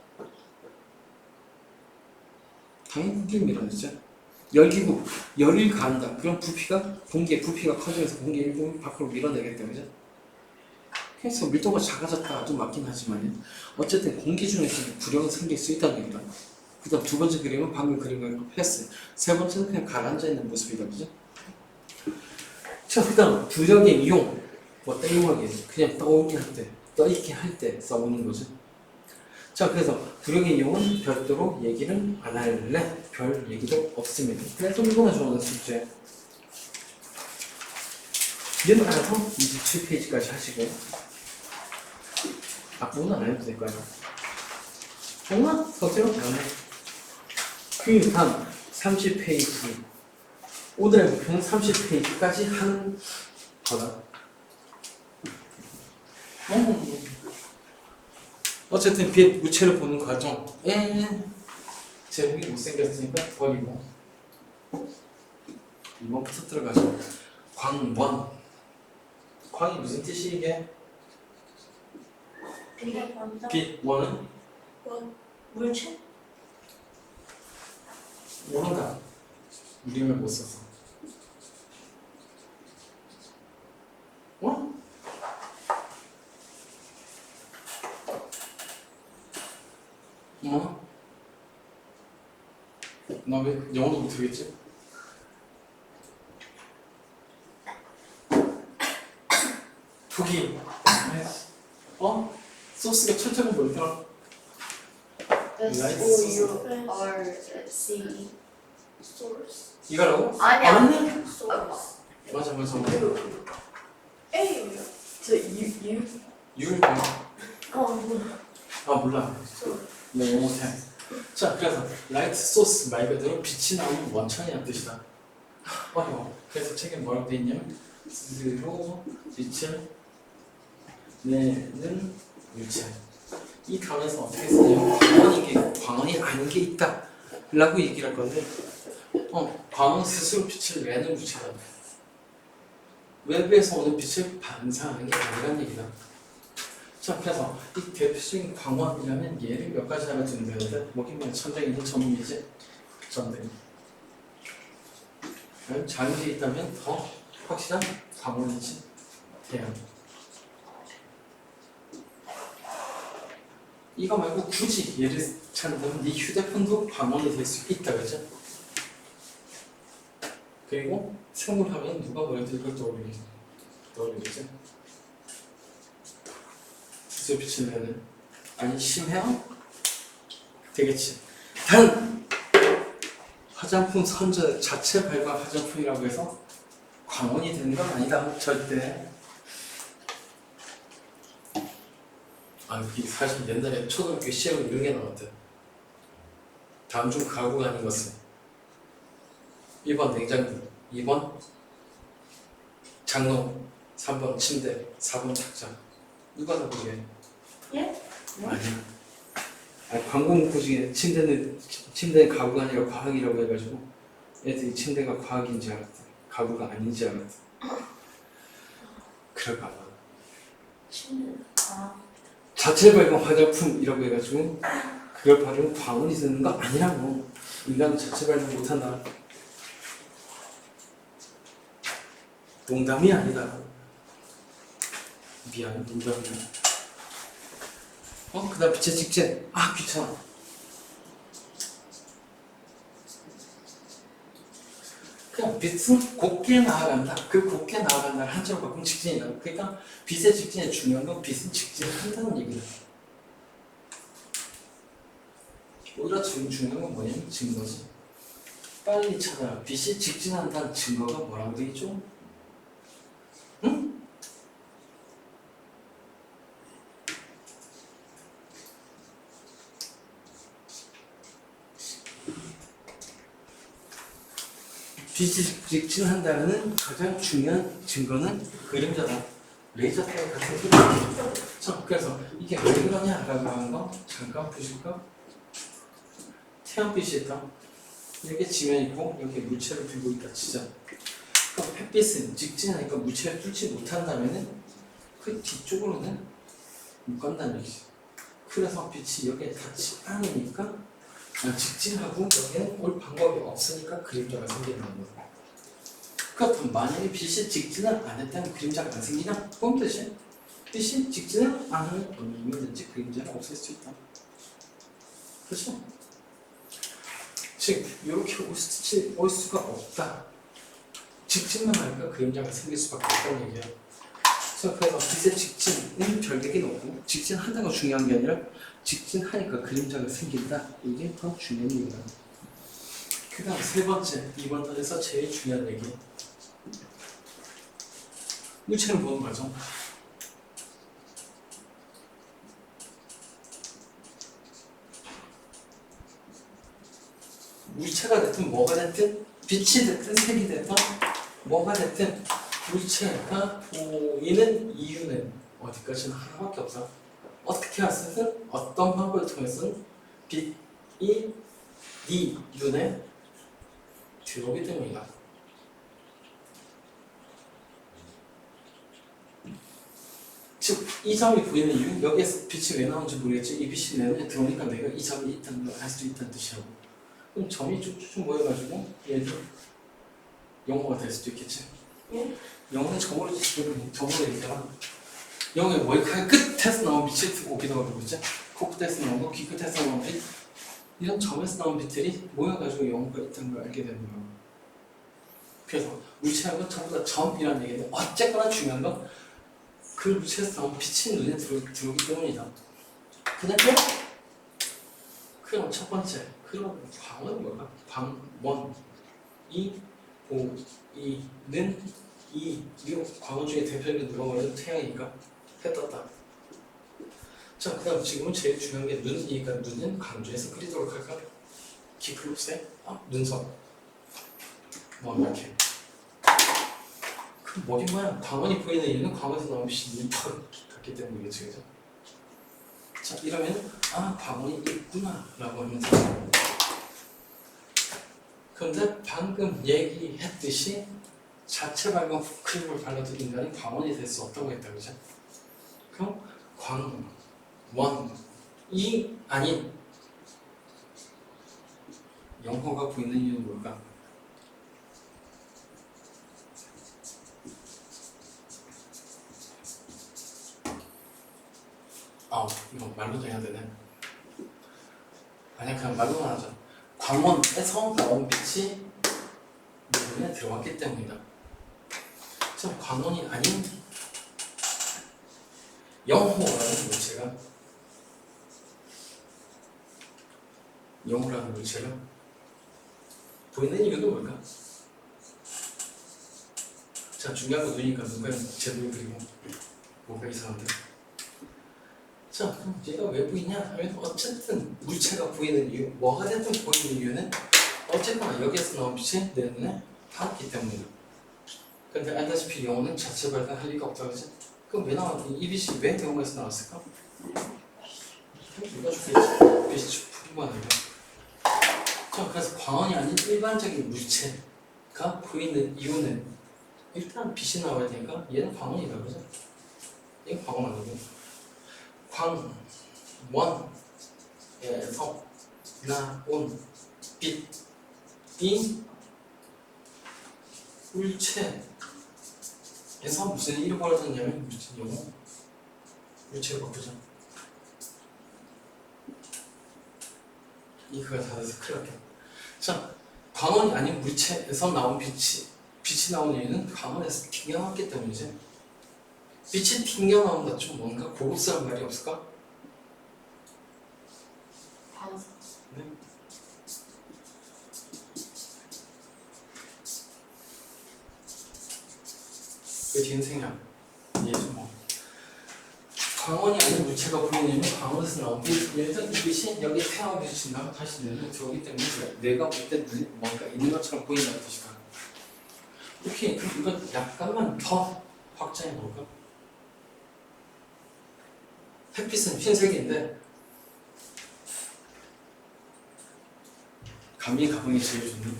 당연히 공기를 밀어내죠. 열기구, 열을 가한다. 그럼 공기의 부피가 커지면서 공기의 일부분 밖으로 밀어내겠다, 그죠? 그래서 밀도가 작아졌다도 맞긴 하지만 어쨌든 공기 중에서 부력은 생길 수 있다는 얘기다. 그 다음 두 번째 그림은 방금 그린 거랑 패스. 세 번째는 그냥 가라앉아 있는 모습이다, 그죠? 자, 그 다음 부력의 이용. 뭐 땡용하기, 그냥 떠오르게 할 때, 떠있게 할 때 써보는 거죠. 자, 그래서 부력의 이용은 별도로 얘기를 안 할래. 별 얘기도 없습니다. 그래서 이거나 좋아하는 숙제. 얘는 알아서 27페이지까지 하시고 앞부분은 안 해도 될 거예요. 정말 서술은 잘하네. 그 다음 30페이지. 오늘의 목표는 30페이지까지 하는 거다. 어쨌든 빛 무체를 보는 과정에 제목이 못생겼으니까 버리고 2번부터 들어가죠. 광원. 광이 무슨 뜻이 이게? 빛, 원은? 물체? 원어가 우림을 못 써서. 어? 나 왜 영어도 못하겠지? 독이. 소스가 철저히 뭐더라? SOURC source. 이거라고? 아니야. 맞네? source. 맞아. A요. 저 U 유일 뭐야? 잠깐만 뭐야? 아 몰라. 네 영어 못해. 자 그래서 라이트 소스 말 그대로 빛이 나오는 원천이라는 뜻이다. 어려워. 그래서 책에 뭐라고 돼 있냐면 스스로 빛을 내는 물체. 이 단어에서 어떻게 쓰냐면 광원이 아닌 게 있다 라고 얘기를 할 건데 광원 스스로 빛을 내는 물체다. 외부에서 오는 빛을 반사하는 게 아니란 얘기다. 자 그래서 이 대표적인 광원이라면 예를 몇 가지 하나 주면 되는데 뭐긴 천장이든 전문이지 전등. 자연계에 있다면 더 확실한 광원이지 태양. 이거 말고 굳이 예를 찾는다면 네 휴대폰도 광원이 될 수 있다 그죠? 그리고 생물하면 누가 뭐래도 이걸 떠올리겠지? 스스로 빛을 내는 아니 심해요? 되겠지. 단 화장품 선전 자체 발광 화장품이라고 해서 광원이 되는 건 아니다 절대. 아, 이게 사실 옛날에 초등학교 시험에 이런 게 나왔대. 다음 중 가구가 아닌 것은 1번 냉장고, 2번 장롱, 3번 침대, 4번 책장. 누가 더 그게? 예? 아니야. 아니, 광고 문구 중에 침대는 가구가 아니라 과학이라고 해가지고 애들이 침대가 과학인지 알았대. 가구가 아닌지 알았대. 그럴까 봐. 침대. 자체 발광 화장품이라고 해가지고 그걸 바르면 광원이 드는 거 아니라고. 인간은 자체 발광 못한다. 농담이 아니다. 미안, 농담이야. 그 다음 빛의 직진. 아 귀찮아. 그냥 빛은 곱게 나아간다. 그 곱게 나아간다를 한자로 바꾸면 직진이다. 그러니까 빛의 직진에 중요한 건 빛은 직진을 한다는 얘기다. 오히려 지금 중요한 건 뭐냐면 증거지. 빨리 찾아라. 빛이 직진한다는 증거가 뭐라고 돼 있죠? 응? 빛이 직진한다는 가장 중요한 증거는 그림자다. 레이저 타입 같은 소리. 자, 그래서 이게 왜 그러냐라고 하는 거 잠깐 보실까? 태양빛이 있다. 이렇게 지면 있고 여기 물체를 들고 있다 치자. 그럼 햇빛은 직진하니까 물체를 뚫지 못한다면은 그 뒤쪽으로는 못 간다는 얘기지. 그래서 빛이 여기에 닿지 않으니까 직진하고 여기는 올 방법이 없으니까 그림자가 생기는 거다. 그렇다면 만약에 빛이 직진을 안 했다면 그림자가 안 생기냐? 그건 뜻이 빛이 직진을 안 하면 얼마든지 그림자가 없을 수 있다. 그렇죠? 즉 이렇게 올 수가 없다. 직진만 하니까 그림자가 생길 수밖에 없다는 얘기야. 그래서 빛의 직진은 별개긴 없고 직진한다는 건 중요한 게 아니라 직진하니까 그림자가 생긴다. 이게 더 중요한 얘기다. 그 다음 세 번째, 이번 단에서 제일 중요한 얘기. 물체를 보는 과정. 물체가 됐든 뭐가 됐든 빛이 됐든 색이 됐든 뭐가 됐든 물체가 보이는 이유는 어디까지나 하나밖에 없다. 어떻게 하든 어떤 방법을 통해서는 빛이 네 눈에 들어오기 때문이다. 즉, 이 점이 보이는 이유, 여기에서 빛이 왜 나오는지 모르겠지. 이 빛이 내 눈에 들어오니까 내가 이 점이 있다는 걸 알 수 있다는 뜻이라고. 그럼 점이 쭉쭉 모여가지고 얘도 영어가 될 수도 있겠지. 영어는 점으로 얘기잖아. 영어의 머리카락 끝에서 나온 빛을 오기도 하고 있지. 코끝에서 나온 거, 귀 끝에서 나온 빛, 이런 점에서 나온 빛들이 모여가지고 영어가 있다는 걸 알게 되는 거야. 그래서 물체하고 전부 다 점이라는 얘기인데 어쨌거나 중요한 건 그 물체에서 나온 빛이 눈에 들어오기 때문이다. 그냥 그럼 첫 번째, 그럼 광은 뭐가? 광원, 는 이 광원 중에 대표적인 누가 말해도 태양이니까 해 떴다. 자, 그 다음 지금은 제일 중요한 게 눈이니까 눈은 강조해서 그리도록 할까? 키 클롭스에 눈썹 뭐 이렇게 그 머리 모양 광원이 보이는 이유는 광원에서 나온 빛이 눈이 같기 때문이겠죠, 그죠? 자, 이러면 광원이 있구나 라고 하면서 그런데 방금 얘기했듯이 자체 발광 크림을 발라도 인간이 광원이 될 수 없다고 했다, 그죠? 그럼 광원이 아닌 영호가 보이는 이유는 뭘까? 이거 말로도 해야 되네. 아니야, 그냥 말로만 하자. 광원에서 나온 빛이 눈에 들어왔기 때문이다. 자, 광원이 아닌 영호라는 물체가 보이는 이유는 뭘까? 자, 중요한 건 눈이니까 누가 제대로 그리고 뭐가 이상한데? 자, 그럼 얘가 왜 보이냐 하면 어쨌든 물체가 보이는 이유, 뭐가 됐든 보이는 이유는 어쨌거나 여기에서 나온 빛이 내 눈에 닿았기 때문이다. 근데 알다시피 영호는 자체 발견할 리가 없다, 그지? 그럼 왜 나왔니? 이 빛이 왜 영호에서 나왔을까? 누가 죽겠지? 빛이 풍부하니까. 자, 그래서 광원이 아닌 일반적인 물체가 보이는 이유는 일단 빛이 나와야 되니까 얘는 광원이다, 그죠? 얘는 광원 아니고 광원에서 나온 빛이 물체에서 무슨 일이 벌어졌냐면 무슨 영호 물체로 바꾸자. 이거가 닫아서 큰일 났겠다. 자, 광원이 아닌 물체에서 나온 빛이 나온 이유는 광원에서 튕겨나왔기 때문이지. 빛이 튕겨나온다 좀 뭔가 고급스러운 말이 없을까? 반사. 네. 그 뒤는 생략. 얘좀 뭐. 광원이 아닌 물체가 보이는 이유는 광원에서 나온 빛. 예를 들어 이 빛이 여기 태양을 비추다가 다시 내 눈에 들어오기 때문에 내가 볼 때 눈이 뭔가 있는 것처럼 보인다는 뜻이다. 오케이, 그럼 이건 약간만 더 확장해 볼까? 햇빛은 흰색인데 감리 가방이 제일 좋네.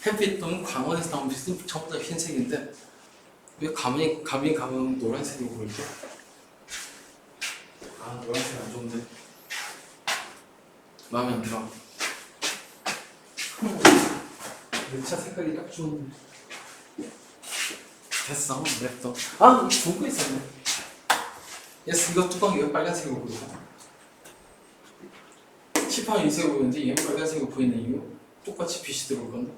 햇빛 또는 광원에서 나온 빛은 전부 다 흰색인데 왜 감리 가방은 노란색으로 보이죠? 노란색 안 좋은데 마음에 안 들어. 내 차 색깔이 딱 좋은데 됐어, 냅둬. 이거 좋은 거 있었네. 예스, 이거 뚜껑이 왜 빨간색으로 보이죠? 칠판은 흰색으로 보이는데 얘는 빨간색으로 보이는 이유? 똑같이 빛이 들어올 건데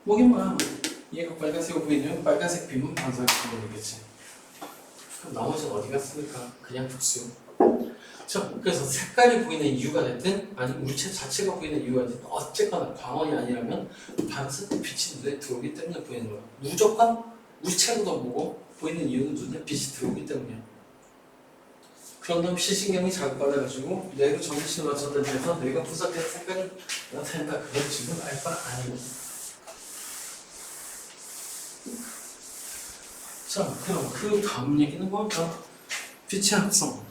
뭐긴 뭐야. 얘가 빨간색으로 보이면 빨간색 빛만 반사하기 때문이겠지. 그럼 나머지는 어디 갔습니까? 그냥 복수. 자, 그래서 색깔이 보이는 이유가 됐든 아니 물체 자체가 보이는 이유가 됐든 어쨌거나 광원이 아니라면 반사된 빛이 눈에 들어오기 때문에 보이는 거야. 무조건 물체로도 보고 보이는 이유는 눈에 빛이 들어오기 때문이야. 그런 다음 시신경이 자극받아가지고 뇌로 정신을 전달해서 뇌가 분석된 색깔이 나타낸다. 그건 지금 알 바 아니고. 자, 그럼 그 다음 얘기는 뭘까? 빛의 합성.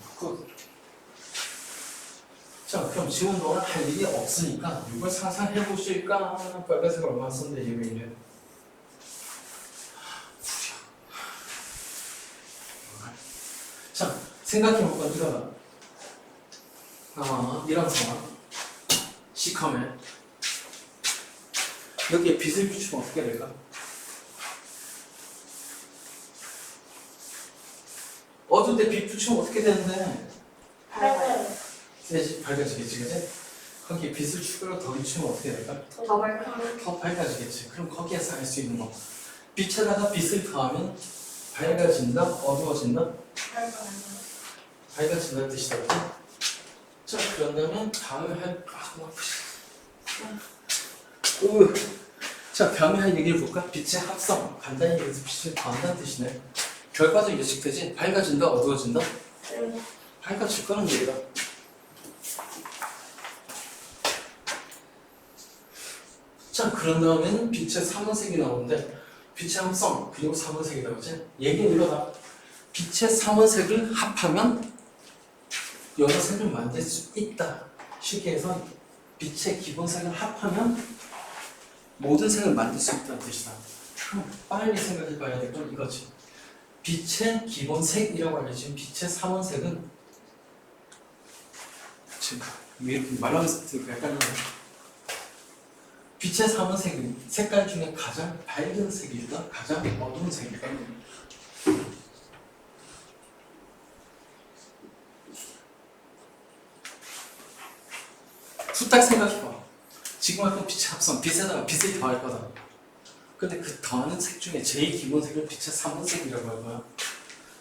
자, 그럼 지금 너는 할 일이 없으니까 이걸 상상해 보실까? 빨간색 얼마 썼는데 얘가 이래. 자, 생각해볼까? 네가 이런 상황 시커매 여기에 빛을 비추면 어떻게 될까? 어두운데 빛 비추면 어떻게 되는데? 밝아요. 세지 밝아지겠지, 그지? 거기에 빛을 추가로 더 비추면 어떻게 될까? 더 밝아요. 더 밝아지겠지. 그럼 거기에서 알 수 있는 거 빛에다가 빛을 더하면 밝아진다? 어두워진다? 밝아진다는 뜻이다. 자, 그런다면 다음에 할 자, 다음에 할 얘기를 볼까? 빛의 합성. 간단히 얘기해서 빛을 더한다는 뜻이네. 결과적으로 예측되지? 밝아진다, 어두워진다? 네. 밝아질 거라는 얘기다. 자, 그런 다음에는 빛의 3원색이 나오는데 빛의 합성 그리고 3원색이다, 그치? 얘기는 이거다. 빛의 3원색을 합하면 여러 색을 만들 수 있다. 쉽게 해서 빛의 기본색을 합하면 모든 색을 만들 수 있다는 뜻이다. 그럼 빨리 생각해 봐야 될 건 이거지. 빛의 기본색이라고 알려진 빛의 3원색은 지금 이렇게 말하면서 들으니까 헷갈리네. 빛의 3원색은 색깔 중에 가장 밝은 색일까? 가장 어두운 색일까? 후딱 생각해봐. 지금 할 건 빛의 합성, 빛에다가 빛을 더할 거다. 근데 그 더하는 색 중에 제일 기본색을 빛의 3원색이라고 할 거야.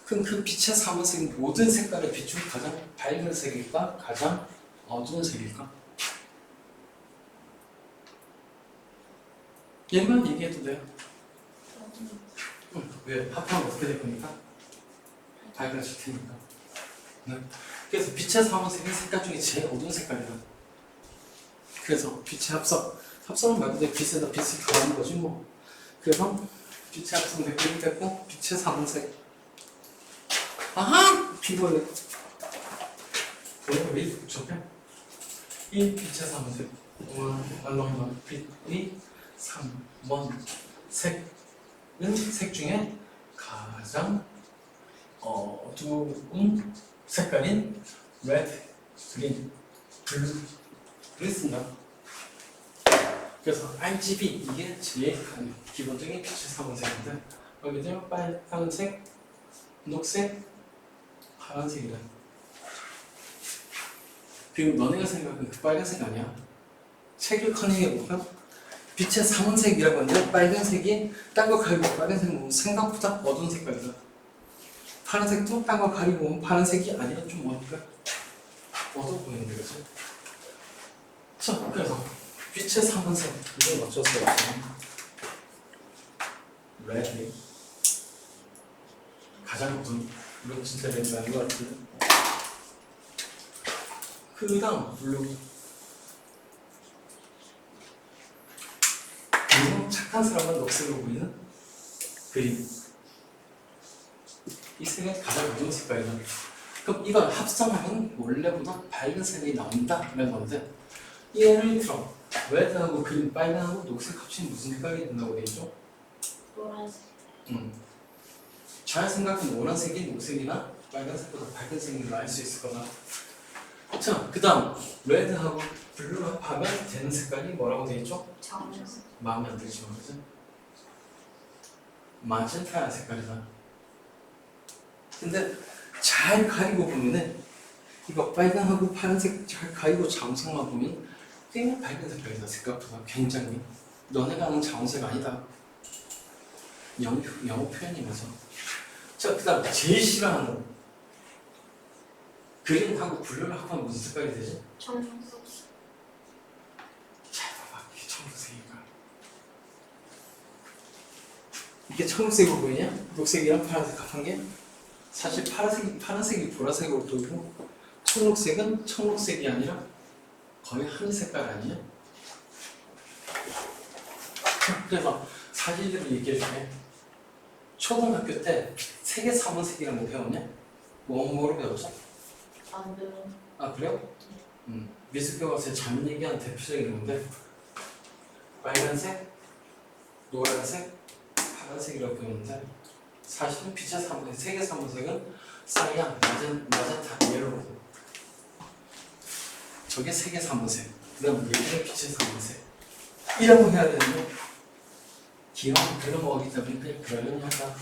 그럼 그 빛의 3원색은 모든 색깔을 비춘 가장 밝은 색일까? 가장 어두운 색일까? 얘만 얘기해도 돼요. 왜? 합하면 어떻게 될 겁니까? 밝아질 테니까. 네. 그래서 빛의 3원색은 색깔 중에 제일 어두운 색깔이다. 그래서 빛의 합성, 합성은 말 그대로 빛에다 빛을 더하는 거지 뭐. 그래서 빛의 합성 댓글이 됐고 빛의 3원색. 아하! 피곤해. 왜 이렇게 복잡해? 이 빛의 3원색. 알롱만 빛이 3원 색은 색 중에 가장 어두운 색깔인 레드, 그린, 블루를 쓴다. 그래서 RGB 이게 제일 기본적인 빛의 3원색인데 여기도 빨간색, 녹색, 파란색이다. 그리고 너네가 생각하는 그 빨간색 아니야. 책을 커닝해보면 빛의 3원색이라고 하는데 빨간색이 딴 거 가리고 빨간색 보면 생각보다 어두운 색깔이다. 파란색도 딴 거 가리고 보면 파란색이 아니라 좀 뭐니까 어두워 보이는 거지. 자, 그래서 빛의 3원색 이건 어쩔 수 없어. 레드 가장 어두운, 이건 진짜 레드 아닌 것 같은데. 그 다음 블루. 그리고 착한 사람은 녹색으로 보이는 그린. 이 색은 가장 어두운 색깔이다. 그럼 이걸 합성하면 원래보다 밝은 색이 나온다라는 건데 예를 들어 레드하고 그린, 빨간하고 녹색 합치면 무슨 색깔이 된다고 되어있죠? 노란색. 잘 생각하면 노란색이 녹색이나 빨간색보다 밝은 색인 걸 알 수 있을 거다. 자, 그 다음 레드하고 블루를 합하면 되는 색깔이 뭐라고 되어있죠? 자연색. 마음에 안 들지만 그죠? 마젠타 색깔이다. 근데 잘 가리고 보면은 이거 빨간하고 파란색 잘 가리고 자홍색만 보면 꽤 밝은 색깔이다. 생각보다 굉장히. 너네가 아는 자홍색 아니다. 영어 표현이면서. 자, 그 다음 제일 싫어하는 그린하고 블루를 합하면 무슨 색깔이 되지? 청록색. 잘 봐봐. 이게 청록색인가? 이게 청록색으로 보이냐? 녹색이랑 파란색 합한 게? 사실 파란색이 보라색으로 보이고 청록색은 청록색이 아니라 거의 하늘 색깔 아니야? 그래서 사실대로 얘기해줄게. 초등학교 때 세계 3원색이라는 거 배웠냐? 뭐로 배웠어? 안 배워. 아 그래요? 미술교과서에 잘 얘기한 대표적인 건데 빨간색, 노란색, 파란색이라고 배우는데 사실은 빛의 3원색, 세계 3원색은 사이안, 마젠타, 옐로우. 저게 세계 3원색. 그 다음 얘기는 빛의 3원색. 이라고 해야 되는데 기왕 그려먹기 때문에 그냥 그러려니 한다.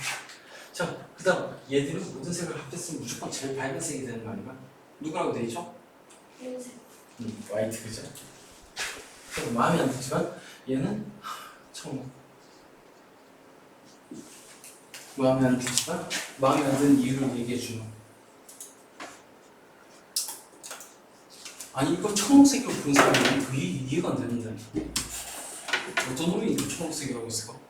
자, 그 다음 얘들은 모든 색을 합했으면 무조건 제일 밝은 색이 되는 거 아닌가? 누구라고 되어있죠? 흰색. 화이트, 그죠? 그럼 마음에 안 들지만 얘는 청록. 마음에 안 들지만 마음에 안 드는 이유를 얘기해 주는. 아니 이거 청록색으로 본 사람이 그게 이해가 안 되는데 어떤 놈이 이거 청록색이라고 했을까?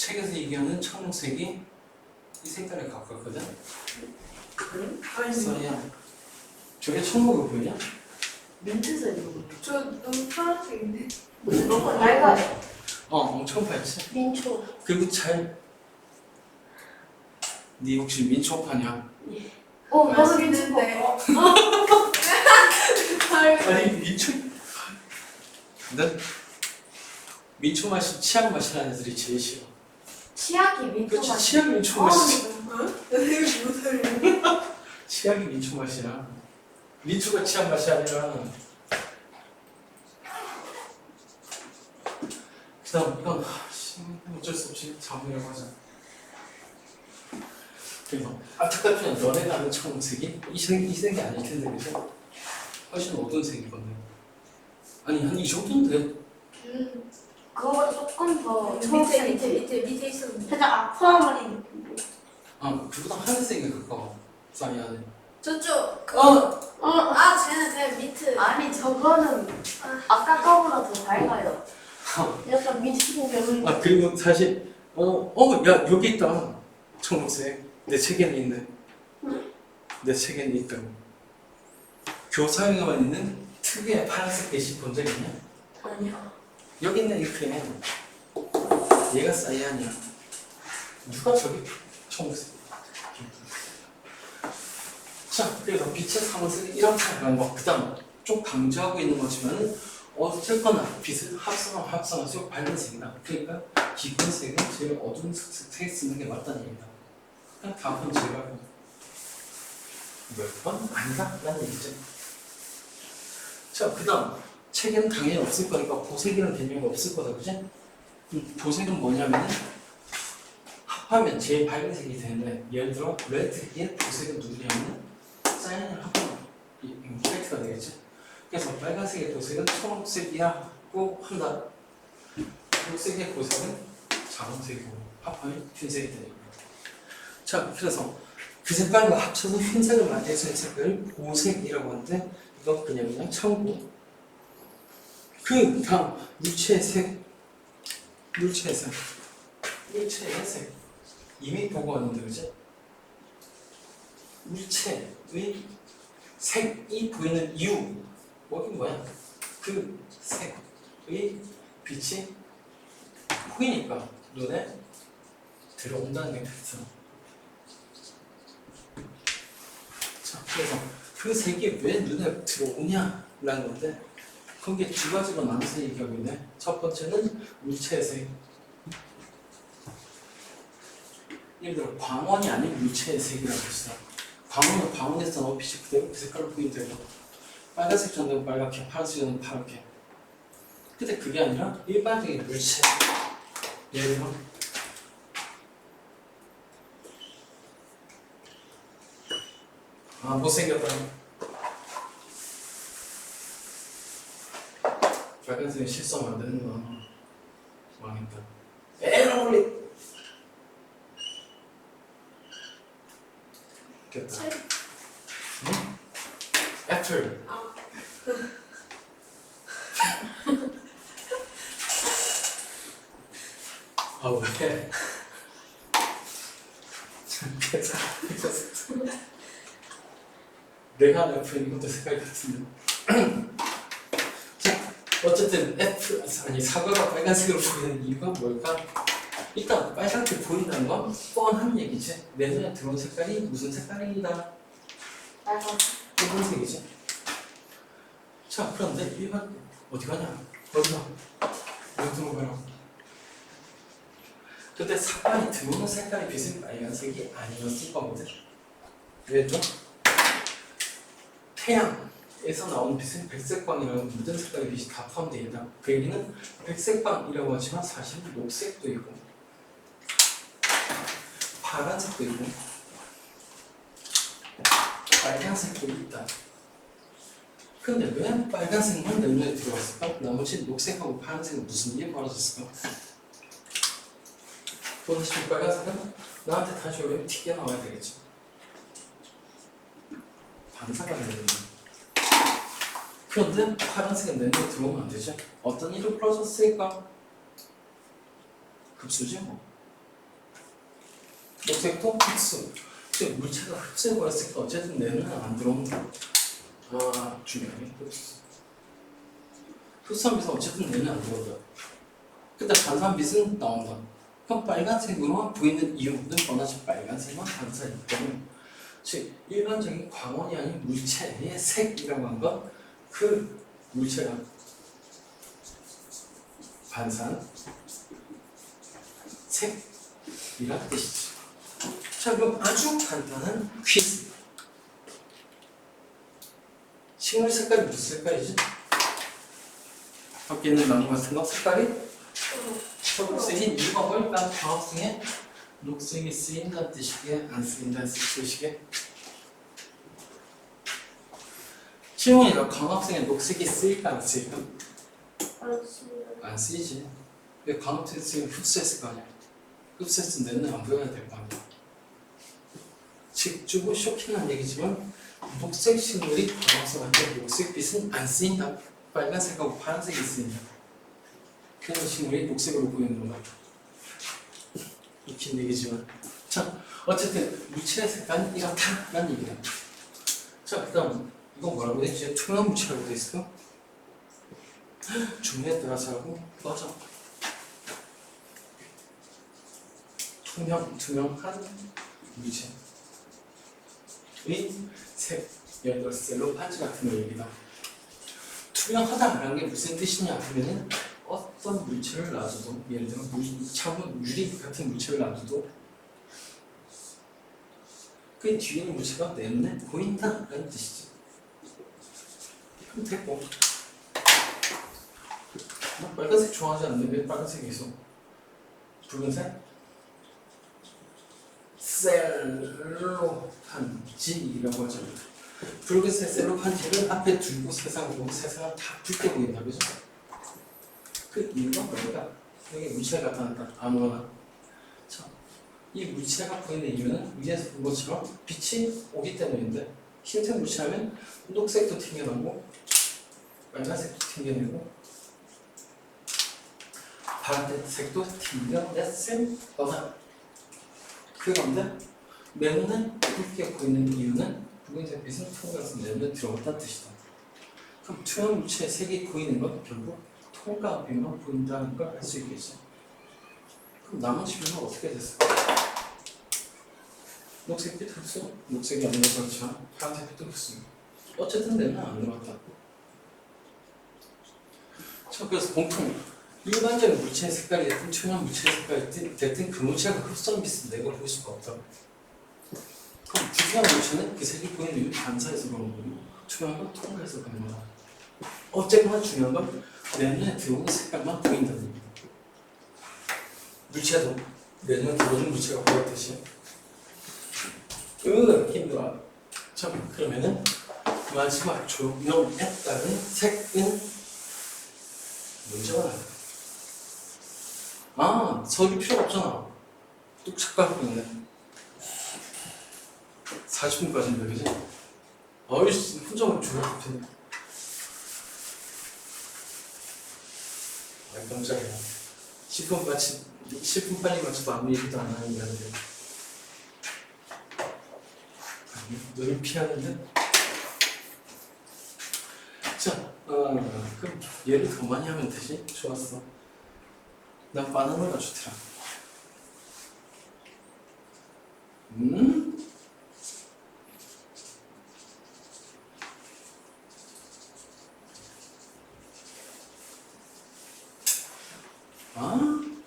책에서 얘기하는 청록색이 이 색깔에 가깝거든. 써야. 저게 청록으로 보이냐? 민트색 이거. 저 너무 파란색인데. 너무 낡아요. 엄청 밝지. 민초. 그리고 네 혹시 민초파냐? 나도 민초. 맛있는데. 아니 민초. 난 민초 맛이 치약 맛이라는 애들이 제일 싫어. 치약이 민초 그렇지 맛. 치약이 민초 맛이지. 이게 무슨 소리야? 치약이 민초 맛이야. 민초가 치약 맛이 아니라. 그다음 이건 어쩔 수 없이 자문이라고 하자. 그래서 안타깝지만 너네가 아는 청색이 이 색이 아닐 텐데 그죠? 훨씬 어두운 색이거든. 아니 한 이 정도인데. 그거보다 조금 더 밑에 초록색 밑에 있었는데. 살짝 아쿠아마린 느낌. 그보다 하늘색이 가까워. 쌀이 안에. 저쪽. 쟤는 그냥 밑에. 아니 저거는 아까 거보다 더 밝아요. 약간 민초 배우는. 그리고 사실 야 여기 있다 청록색 내 책에는 있네. 내 책에는 있다고. 교사용에만 있는 특유의 파란색 글씨 본 적 있냐? 아니요. 여기 있는 이렇게 얘가 사이안이야. 누가 저기 청록색? 자 그래서 빛의 사무색이 이렇게 하는 거. 그다음 좀 강조하고 있는 거지만 어쨌거나 빛을 합성할수록 밝은 색이다. 그러니까 기본색은 제일 어두운 색을 쓰는 게 맞다는 얘기다. 그냥 다음번 제가 몇 번? 아니다? 라는 얘기죠. 자, 그 다음 책에는 당연히 없을 거니까 보색이라는 개념이 없을 거다, 그지? 보색은 뭐냐면 합하면 제일 밝은 색이 되는데 예를 들어 레드의 보색은 누구냐면 사이언을 합하면 화이트가 되겠지? 그래서 빨간색의 보색은 초록색이라고 한다. 녹색의 보색은 자홍색이고 합하면 흰색이 되는 거예요. 자, 그래서 그 색깔과 합쳐서 흰색을 만들어서 색깔을 보색이라고 하는데 이건 그냥 참고. 그 다음 물체의 색. 이미 보고 왔는데 그지? 물체의 색이 보이는 이유 뭐야? 그 색의 빛이 보이니까 눈에 들어온다는 게 팩트야. 자, 그래서 그 색이 왜 눈에 들어오냐라는 건데 거기에 두 가지로 나눠서 얘기하고 있네. 첫 번째는 물체의 색. 예를 들어 광원이 아닌 물체의 색이라고 했어. 광원은 광원에서 나온 빛이 그대로 그 색깔로 보인대요. 빨간색 전등은 빨갛게, 파란색 전등은 파랗게. 근데 그게 아니라 일반적인 물체. 예를 들어 못생겼다. 빨간색이 실수하면 안 되는 거야. 망했다. 에러리. 됐다. 응? 애플. 왜? 내가 아는 애플 이것도 색깔 같은데. 자, 어쨌든 사과가 빨간색으로 보이는 이유가 뭘까? 일단 빨갛게 보인다는 건 뻔한 얘기지. 내 눈에 들어온 색깔이 무슨 색깔이다? 빨간색이지. 자, 그런데 일반 어디 가냐? 어디로 가라? 근데 사과에 들어오는 색깔의 빛은 빨간색이 아니었을 거거든. 왜죠? 태양에서 나오는 빛은 백색광이라는 모든 색깔의 빛이 다 포함되어 있다. 그 얘기는 백색광이라고 하지만 사실 녹색도 있고 파란색도 있고 빨간색도 있다. 근데 왜 빨간색만 내 눈에 들어왔을까? 나머지 녹색하고 파란색은 무슨 일이 벌어졌을까? 보시면 빨간색은 나한테 다시 오면 튀겨 나와야 되겠지. 반사가 되는 거야. 그런데 파란색은 내 눈에 들어오면 안 되지. 어떤 일이 벌어졌을까? 급수지 뭐. 녹색도 흡수. 근데 물체가 흡수해버렸으니까 어쨌든 내는 안 들어온다. 아, 중요하네. 흡수. 흡수한 빛은 어쨌든 내는 안 들어온다. 근데 반사한 빛은 나온다. 그럼 빨간색으로만 보이는 이유는 뻔하지. 빨간색만 반사이기 때문에. 즉 일반적인 광원이 아닌 물체의 색이라고 한 건 그 물체가 반사한 색이란 뜻이지. 자, 그럼 아주 간단한 퀴즈. 식물 색깔이 무슨 색깔이지? 밖에 있는 나무 같은 거 색깔이 초록색인 이유가 뭘까? 광합성에 녹색이 쓰인다는 뜻이게 안 쓰인다는 뜻이게. 질문이다. 광합성에 녹색이 쓰일까 안 쓰일까? 안 쓰이지. 왜 광합성에 쓰이면 흡수했을 거 아니야. 흡수했으면 내는 안 보여야 될 거 아니야. 즉 주고 쇼킹한 얘기지만 녹색 식물이 광합성할 때 녹색빛은 안 쓰인다. 빨간색하고 파란색이 쓰인다. 그래서 식물이 녹색으로 보이는 거야. 웃긴 얘기지만. 자, 어쨌든 물체의 색깔은 이렇다라는 얘기다. 자, 그 다음 이건 뭐라고 돼? 이제 투명 물체라고 돼 있어. 종류에 따라서 하고 맞아. 투명한 물체. 의 색, 예를 들어 셀로판지 같은 거 얘기다. 투명하다라는 게 무슨 뜻이냐 하면은 어떤 물체를 놔둬도, 예를 들어 차분 유리 같은 물체를 놔둬도 그 뒤에 있는 물체가 내 눈에 보인다라는 뜻이지. 그럼 됐고. 나 빨간색 좋아하지 않는데 왜 빨간색이 있어? 붉은색? 셀로판지라고 하잖아. 붉은색 셀로판지를 앞에 두고 세상을 다 붉게 보인다, 그죠? 그 이유가 뭘까? 여기 물체가 나타난다. 아무거나. 자, 이 물체가 보이는 이유는 위에서 본 것처럼 빛이 오기 때문인데, 흰색 물체하면 녹색도 튕겨나고 빨간색도 튕겨내고 파란색도 튕겨냈을 거다. 그런데 내 눈에 붉게 보이는 이유는 붉은색 빛은 통과해서 내 눈에 들어갔다는 뜻이다. 그럼 투명 물체의 색이 보이는 건 결국 통과하면 보인다는 걸 알 수 있겠지. 그럼 나머지 빛은 어떻게 됐을까? 녹색빛 흡수? 녹색이 아닌 건 그렇지만 파란색빛도 흡수. 어쨌든 내 눈에 안 들어갔다. 자, 그래서 공통 일반적인 물체의 색깔이 됐든 투명 물체의 색깔이 됐든 그 물체가 흡수한 빛을 내가 볼 수가 없다. 그럼 투명한 물체는 그 색이 보이는 이유 반사해서 그런 거고 투명한 건 통과해서 그런 거다. 어쨌거나 중요한 건 내 눈에 들어오는 색깔만 보인다는 얘기다. 물체도 내 눈에 들어오는 물체가 보였듯이 힘들어. 자, 그러면은 마지막 조명에 따른 색은 문제가 나요. 아, 서울 필요 없잖아. 뚝 착각하고 있네. 40분까지인데, 그지? 어이씨, 혼자 오면 죽을 것 같은데. 아, 깜짝이야. 10분 빨리 맞춰도 아무 얘기도 안 하는 게 아니라. 눈을 피하는데? 자, 그럼 얘를 더 많이 하면 되지? 좋았어. 난 바나나가 좋더라.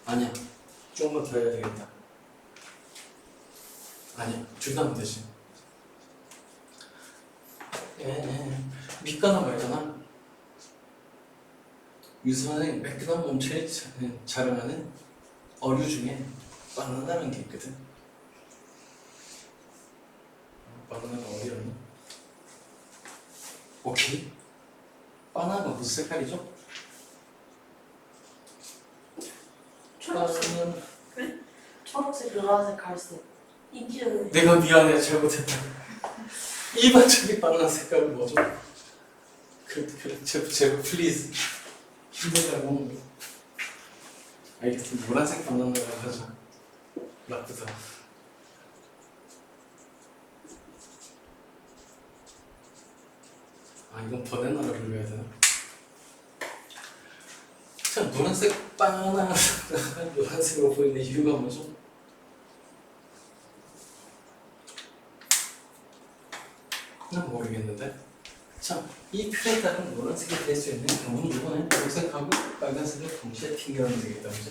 아니야. 조금만 더 해야 되겠다. 아니야. 둘 다 하면 되지. 밑가나 말가나 유선의 매끈한 몸체에 자랑하는 어류 중에 바나나라는 게 있거든. 바나나가 어디였나? 오케이. 바나나가 무슨 색깔이죠? 초록색, 초록색, 노란색, 갈색. 인기는 내가 미안해. 잘못했다. 일반적인 바나나 색깔은 뭐죠? 제발 플리즈. 힘들다고. 알겠습니다. 노란색 바나나라고 하자. 나쁘다. 아 이건 번외나라 불러야 되나? 자 노란색 바나나 노란색으로 보이는 이유가 뭐죠? 난 모르겠는데. 자, 이 표에 따른 노란색이 될 수 있는 경우는 이번에 녹색하고 빨간색을 동시에 튕겨내면 되겠다, 그죠?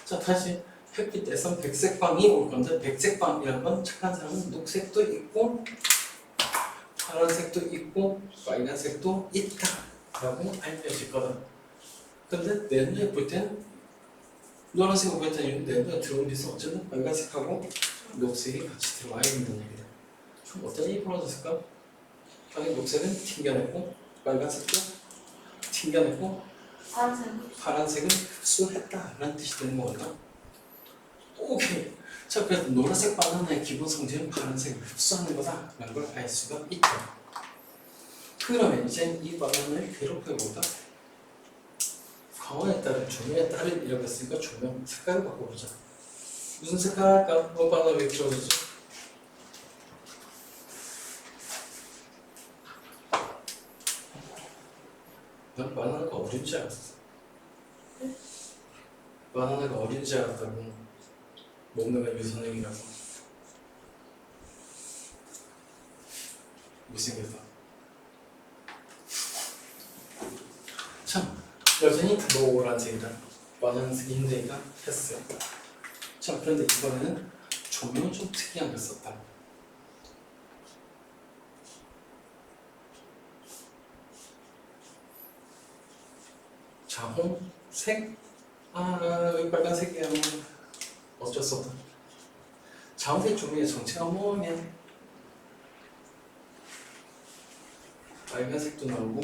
자, 다시 햇빛에선 백색광이 올 건데 백색광이라는 건 착한 사람은 녹색도 있고 파란색도 있고 빨간색도 있다라고 알려질 거다. 근데 내 눈에 볼 때는 노란색을 볼 때는 내 눈에 들어온 빛은 어쨌든 빨간색하고 녹색이 같이 들어와 있는 얘기다. 그럼 어떤 일이 벌어졌을까? 아니 녹색은 튕겨냈고 빨간색도 튕겨냈고 파란색은 흡수했다라는 뜻이 되는 거거든. 오케이. 자, 그래서 노란색 바나나의 기본 성질은 파란색을 흡수하는 거다라는 걸 알 수가 있다. 그러면 이제 이 바나나를 괴롭혀보다 광원에 따른 조명에 따른 이라고 했으니까 조명 색깔을 바꿔보자. 무슨 색깔 할까? 바나나 왜 길어지지? 난 바나나가 어린 줄 알았어. 바나나가 어린 줄 알았다고. 먹느가 유선행이라고. 못생겼다. 참, 여전히 노란색이다. 바나나색이 힘드니까 했어요. 자, 그런데 이번에는 조명은 좀 특이한 걸 썼다. 자홍색? 여기 빨간색이야. 어쩔 수 없다. 자홍색 조명의 정체가 뭐냐면 빨간색도 나오고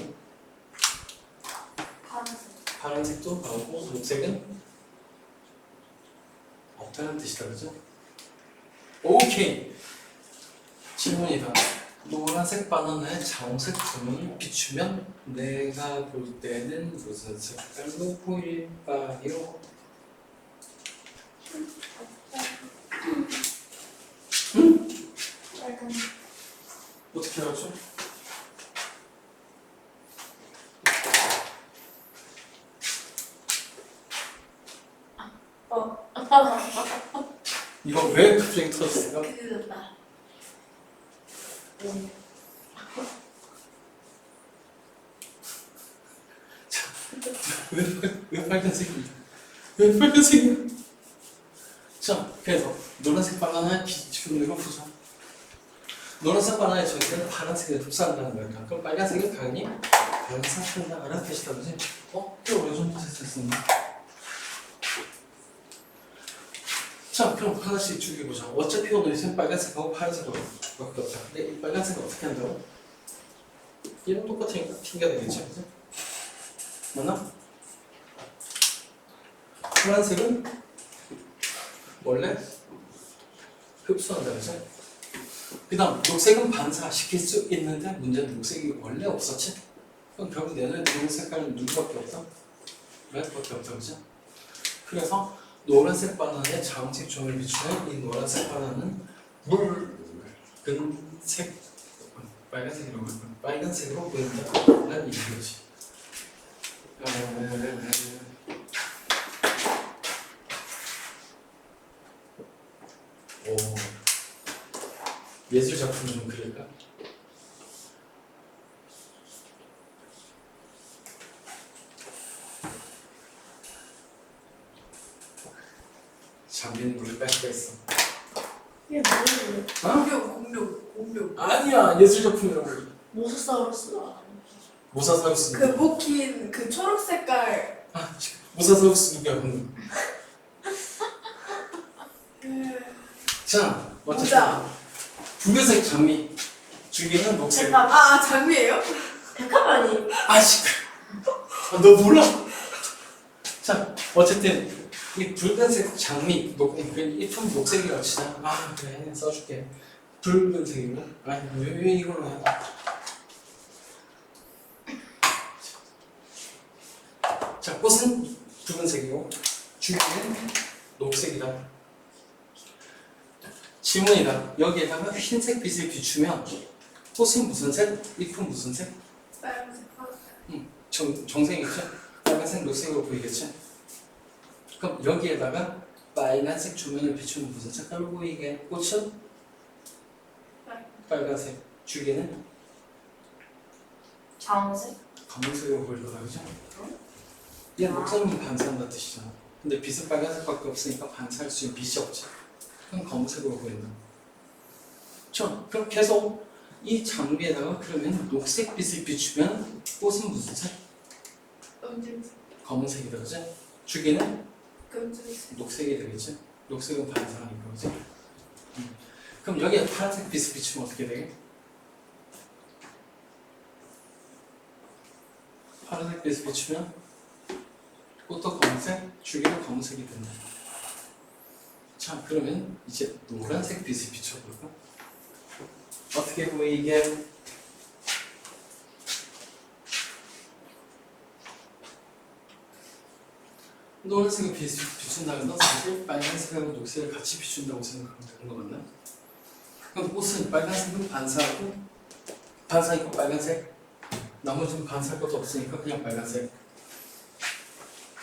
파란색도 나오고 녹색은 없다는 뜻이다, 그죠? 오케이! 질문이다. 노란색 바나나에 자홍색 조명이 비추면 내가 볼 때는 무슨 색깔로 보일까요? 응? 어떻게 알았죠? 이거 왜 갑자기 터졌을까? 그거다. 왜 빨간색이야? 왜 빨간색이야? 자, 그래서 노란색 바나나에 비추는 거 보자. 노란색 바나나의 정체는 파란색을 흡수한다는 거니까 그럼 빨간색은 당연히 반사한다라는 뜻이다, 그지? 꽤 오래전부터 했었습니다. 자, 그럼 하나씩 죽여보자. 어차피 오늘 있으면 빨간색하고 파란색으로 바뀌었다. 근데 이 빨간색은 어떻게 한다고? 얘는 똑같으니까 튕겨내겠지, 그지? 맞나? 파란색은 원래 흡수한다, 그죠? 그 다음 녹색은 반사시킬 수 있는데 문제는 녹색이 원래 없었지? 그럼 결국 내 눈에 들어오는 색깔은 누구밖에 없다? 레드밖에 없다, 그죠? 그래서 노란색 바나나에 자홍색 조명을 비추면 이 노란색 바나나는 붉은 색, 빨간색으로 보인다는 얘기지. 오, 예술 작품 좀 그릴까? 장비는 물을 뺄 수가 있어. 이게 뭐예요? 공룡. 아니야, 예술 작품이라고. 모사사우루스가 모사사우루스. 그 목힌 그 초록 색깔. 모사사우루스 누구야, 방금? 자, 모자. 붉은색 장미. 주기는 녹색. 백합. 장미예요? 백합 아니? 아씨, 너 몰라? 자, 어쨌든 이 붉은색 장미, 잎은 녹색이라고 치자. 그래, 써줄게. 붉은색이고. 왜 이걸로 해? 자, 꽃은 붉은색이고 주기는 녹색이다. 질문이다. 여기에다가 흰색 빛을 비추면 꽃은 무슨 색? 잎은 무슨 색? 빨간색, 파란색. 정색이겠지? 빨간색, 녹색으로 보이겠지? 그럼 여기에다가 빨간색 조명을 비추면 무슨 색깔로 보이게? 꽃은 빨간색, 주기는 자원색? 검은색으로 보일 거다, 그죠? 얘 녹색은 반사한다는 뜻이잖아. 근데 빛은 빨간색밖에 없으니까 반사할 수 있는 빛이 없지. 그럼 검은색으로 보인다. 그럼 계속 이 장비에다가 그러면 녹색 빛을 비추면 꽃은 무슨 색? 검정색, 검은색이다, 그지? 주기는 검정색. 녹색이 되겠지? 녹색은 반사하니까, 그지? 그럼 여기에 파란색 빛을 비추면 어떻게 되게? 파란색 빛을 비추면 꽃도 검은색, 주기도 검은색이 된다. 자, 그러면 이제 노란색 빛을 비춰볼까? 어떻게 보이게? 노란색을 비춘다면 사실 빨간색하고 녹색을 같이 비춘다고 생각하면 되는 거 맞나? 그럼 꽃은 빨간색은 반사하고 반사니까 빨간색, 나머지는 반사할 것도 없으니까 그냥 빨간색.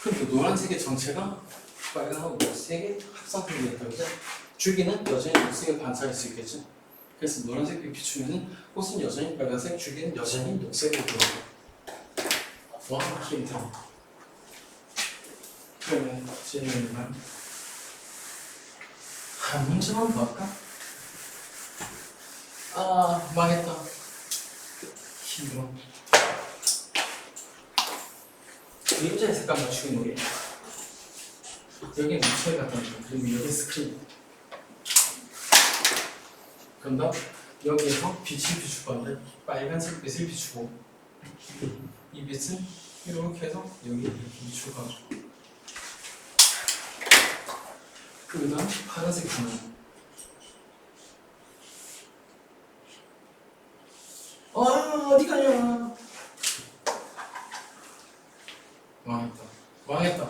그럼 그 노란색의 정체가 빨간하고 녹색의 합성되겠다, 그죠? 줄기는 여전히 녹색을 반사할 수 있겠죠? 그래서 노란색을 비추면은 꽃은 여전히 빨간색, 줄기는 여전히 녹색으로 보여요. 와, 힘들어. 그러면 질문이랑 한 문제만 더 할까? 아, 망했다. 힘들어. 그림자의 색깔 맞추기 놀이. 여기 물체를 갖다 놓고, 그리고 여기 스크린. 그럼 나 여기에서 빛을 비출 건데 빨간색 빛을 비추고 이 빛을 이렇게 해서 여기 이렇게 비추고 그 다음 파란색 조명. 어디 가냐? 망했다. 망했다.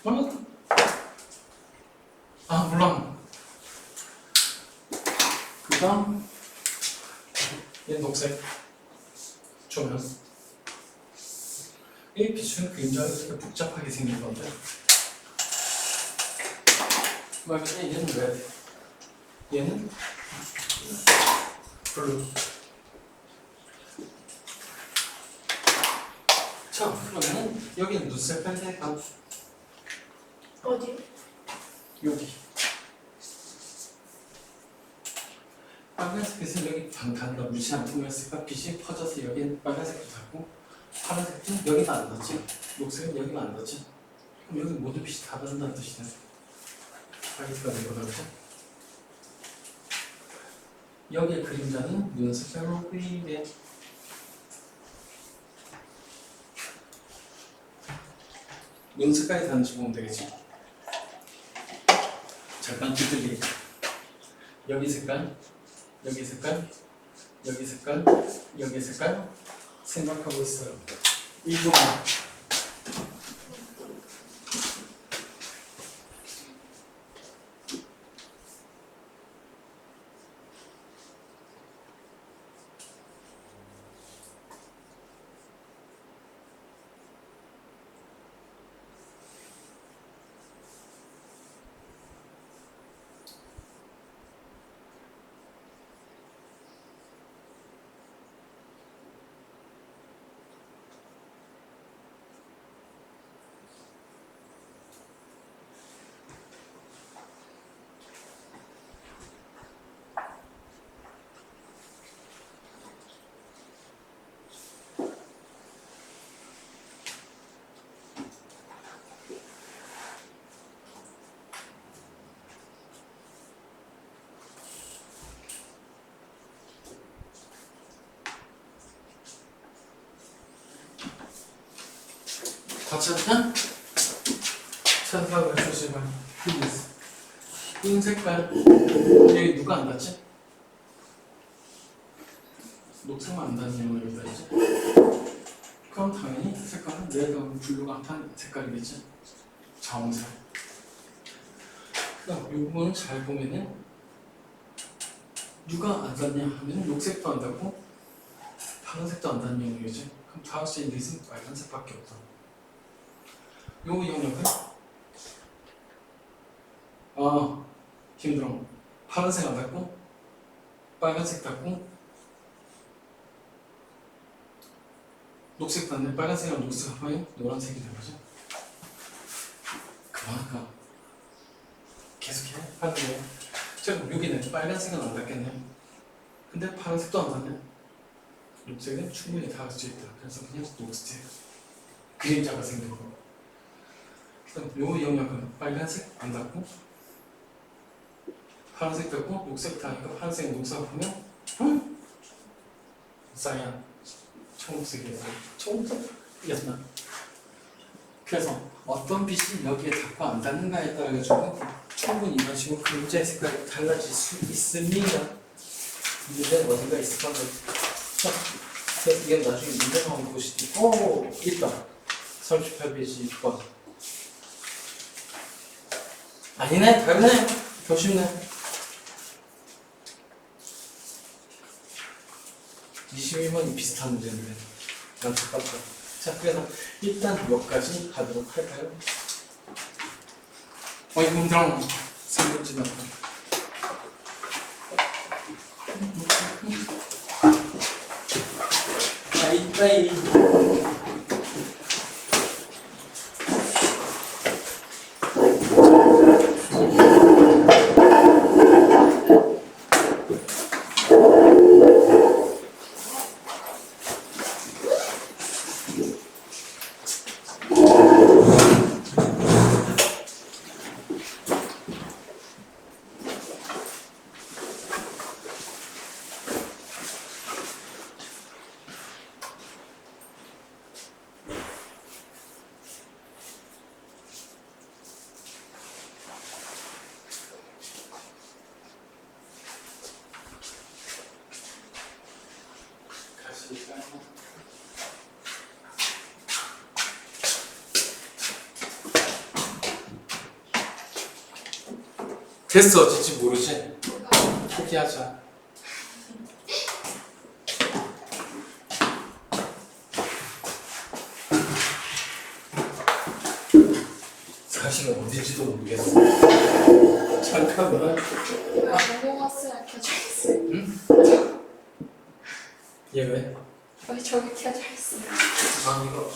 망했다. 아, 몰라. 그 다음 얘 녹색 조명. 이 비추는 그림자가 이렇게 복잡하게 생긴 건데 말면 얘는 레드, 얘는 블루. 자, 그러면은 여기는 무슨 색깔 될까? 어디? 여기 빨간색 빛은 여기 반칸과 무시한 통했을까? 빛이 퍼져서 여기는 빨간색도 닿고 파란색은 여기는 안 닿지, 녹색은 여기는 안 닿지. 그럼 여기 모든 빛이 다 닿는다는 뜻이네. 알겠다, 이거다, 그죠? 여기의 그림자는 눈 색깔로 보이게. 눈 색깔이 다른지 보면 되겠지? 잠깐 뒤들리. 여기 색깔, 여기 색깔, 여기 색깔, 여기 색깔 생각하고 있어요. 이거만. 같이 하자. 생각을 해주시면 눈 색깔 여기 누가 안 닿지? 녹색만 안 닿는 여기다 있지? 그럼 당연히 색깔은 레드, 블루가 한 색깔이겠지? 자원색. 그다음 이 부분을 잘 보면은 누가 안 닿냐 하면 녹색도 안 닿고 파란색도 안다는 영역이지? 그럼 다학생 리듬 빨간색밖에 없다. 요 영역은 힘들어. 파란색 안 닿고 빨간색 닿고 녹색 닿네. 빨간색이랑 녹색 합하면 노란색이 되는 거죠. 그만할까? 계속해. 하는데 지금 여기는 빨간색은 안 닿겠네. 근데 파란색도 안 닿네. 녹색은 충분히 닿을 수 있다. 그래서 그냥 녹색 그림자가 생기고. 그다음 요 영역은 빨간색 안 닿고 파란색 닿고 녹색 닿으니까 파란색 녹색 하면 사양 초록색이었어. 초록색이었나? 그래서 어떤 빛이 여기에 닿고 안 닿는가에 따라 가지고 충분히 이런 식으로 그림자의 색깔이 달라질 수 있습니다. 문제는 어딘가 있을 겁니다. 그래서 이게 나중에 문제 나오는 곳이 있다. 38페이지 6번. 아니네, 다르네. 더 쉽네. 22번이 비슷한 문제인데 난 똑같다. 자, 그래서 일단 몇 가지 하도록 할까요? 이거 힘들어. 3분 지났다. 빠이빠이. 됐어, 어찌지 모르지? 포기하자. 사실은 어딘지도 모르겠어. 잠깐만. 넘어갔어야 켜져 있어요. 응? 얘 왜? 왜 저기 켜져 있어요? 이거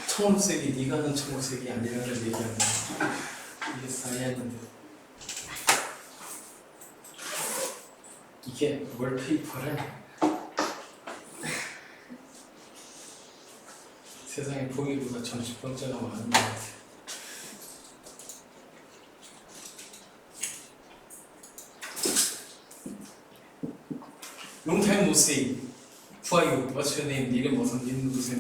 청록색이 네가 아는 청록색이 아니라는 얘기하는 거야. 이게 사이였는데 이게 월페이퍼를 세상에 보기보다 전시병자가 많은 것 같아. Long time no see. Who are you? What's your name? 네 이름 뭐서? 네 누구세요?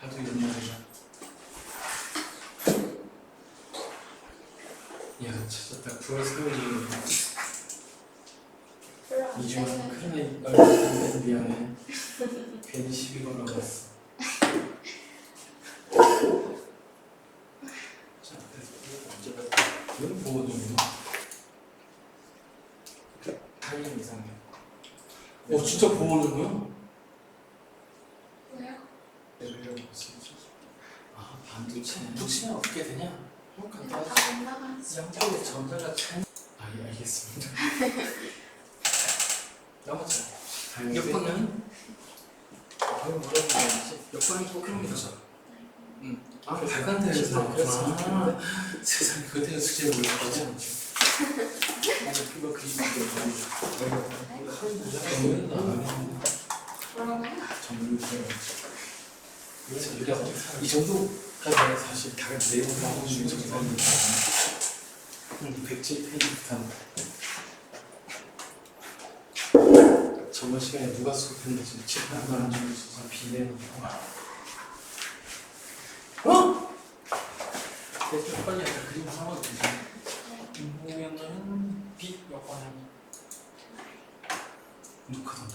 하도 이런 말이야. 야, 찾았다. 9월 4일이에요. 별로 안 이주환 되는. 큰일 날렸는데 미안해. 괜히 시비 걸어봤어. 자, 그래서 이거 언제 봤다. 이건 보호종이야. 타임 이상해. 진짜 보호는 거야? 왜요? 반도체 어떻게 되냐? 내가 다못 나가지. 양쪽에 전자가 참. 알겠습니다. 넘어져. 역광은 방금 뭐라고 말했지? 역광이 꼭 그런 거죠. 발광대에서 그랬어. 세상에 그대로 숙제를 올라가지 않죠. 그거 그리는데 뭐라고요? 이 정도까지 사실 다 내용을 나오는 정상입니다. 107페이지부터 저번 시간에 누가 수업했는지 칠판만 주면서 비내는 그래서 빨리 약간 그림 상황 되죠. 보면은 빛 몇 번이야? 녹화도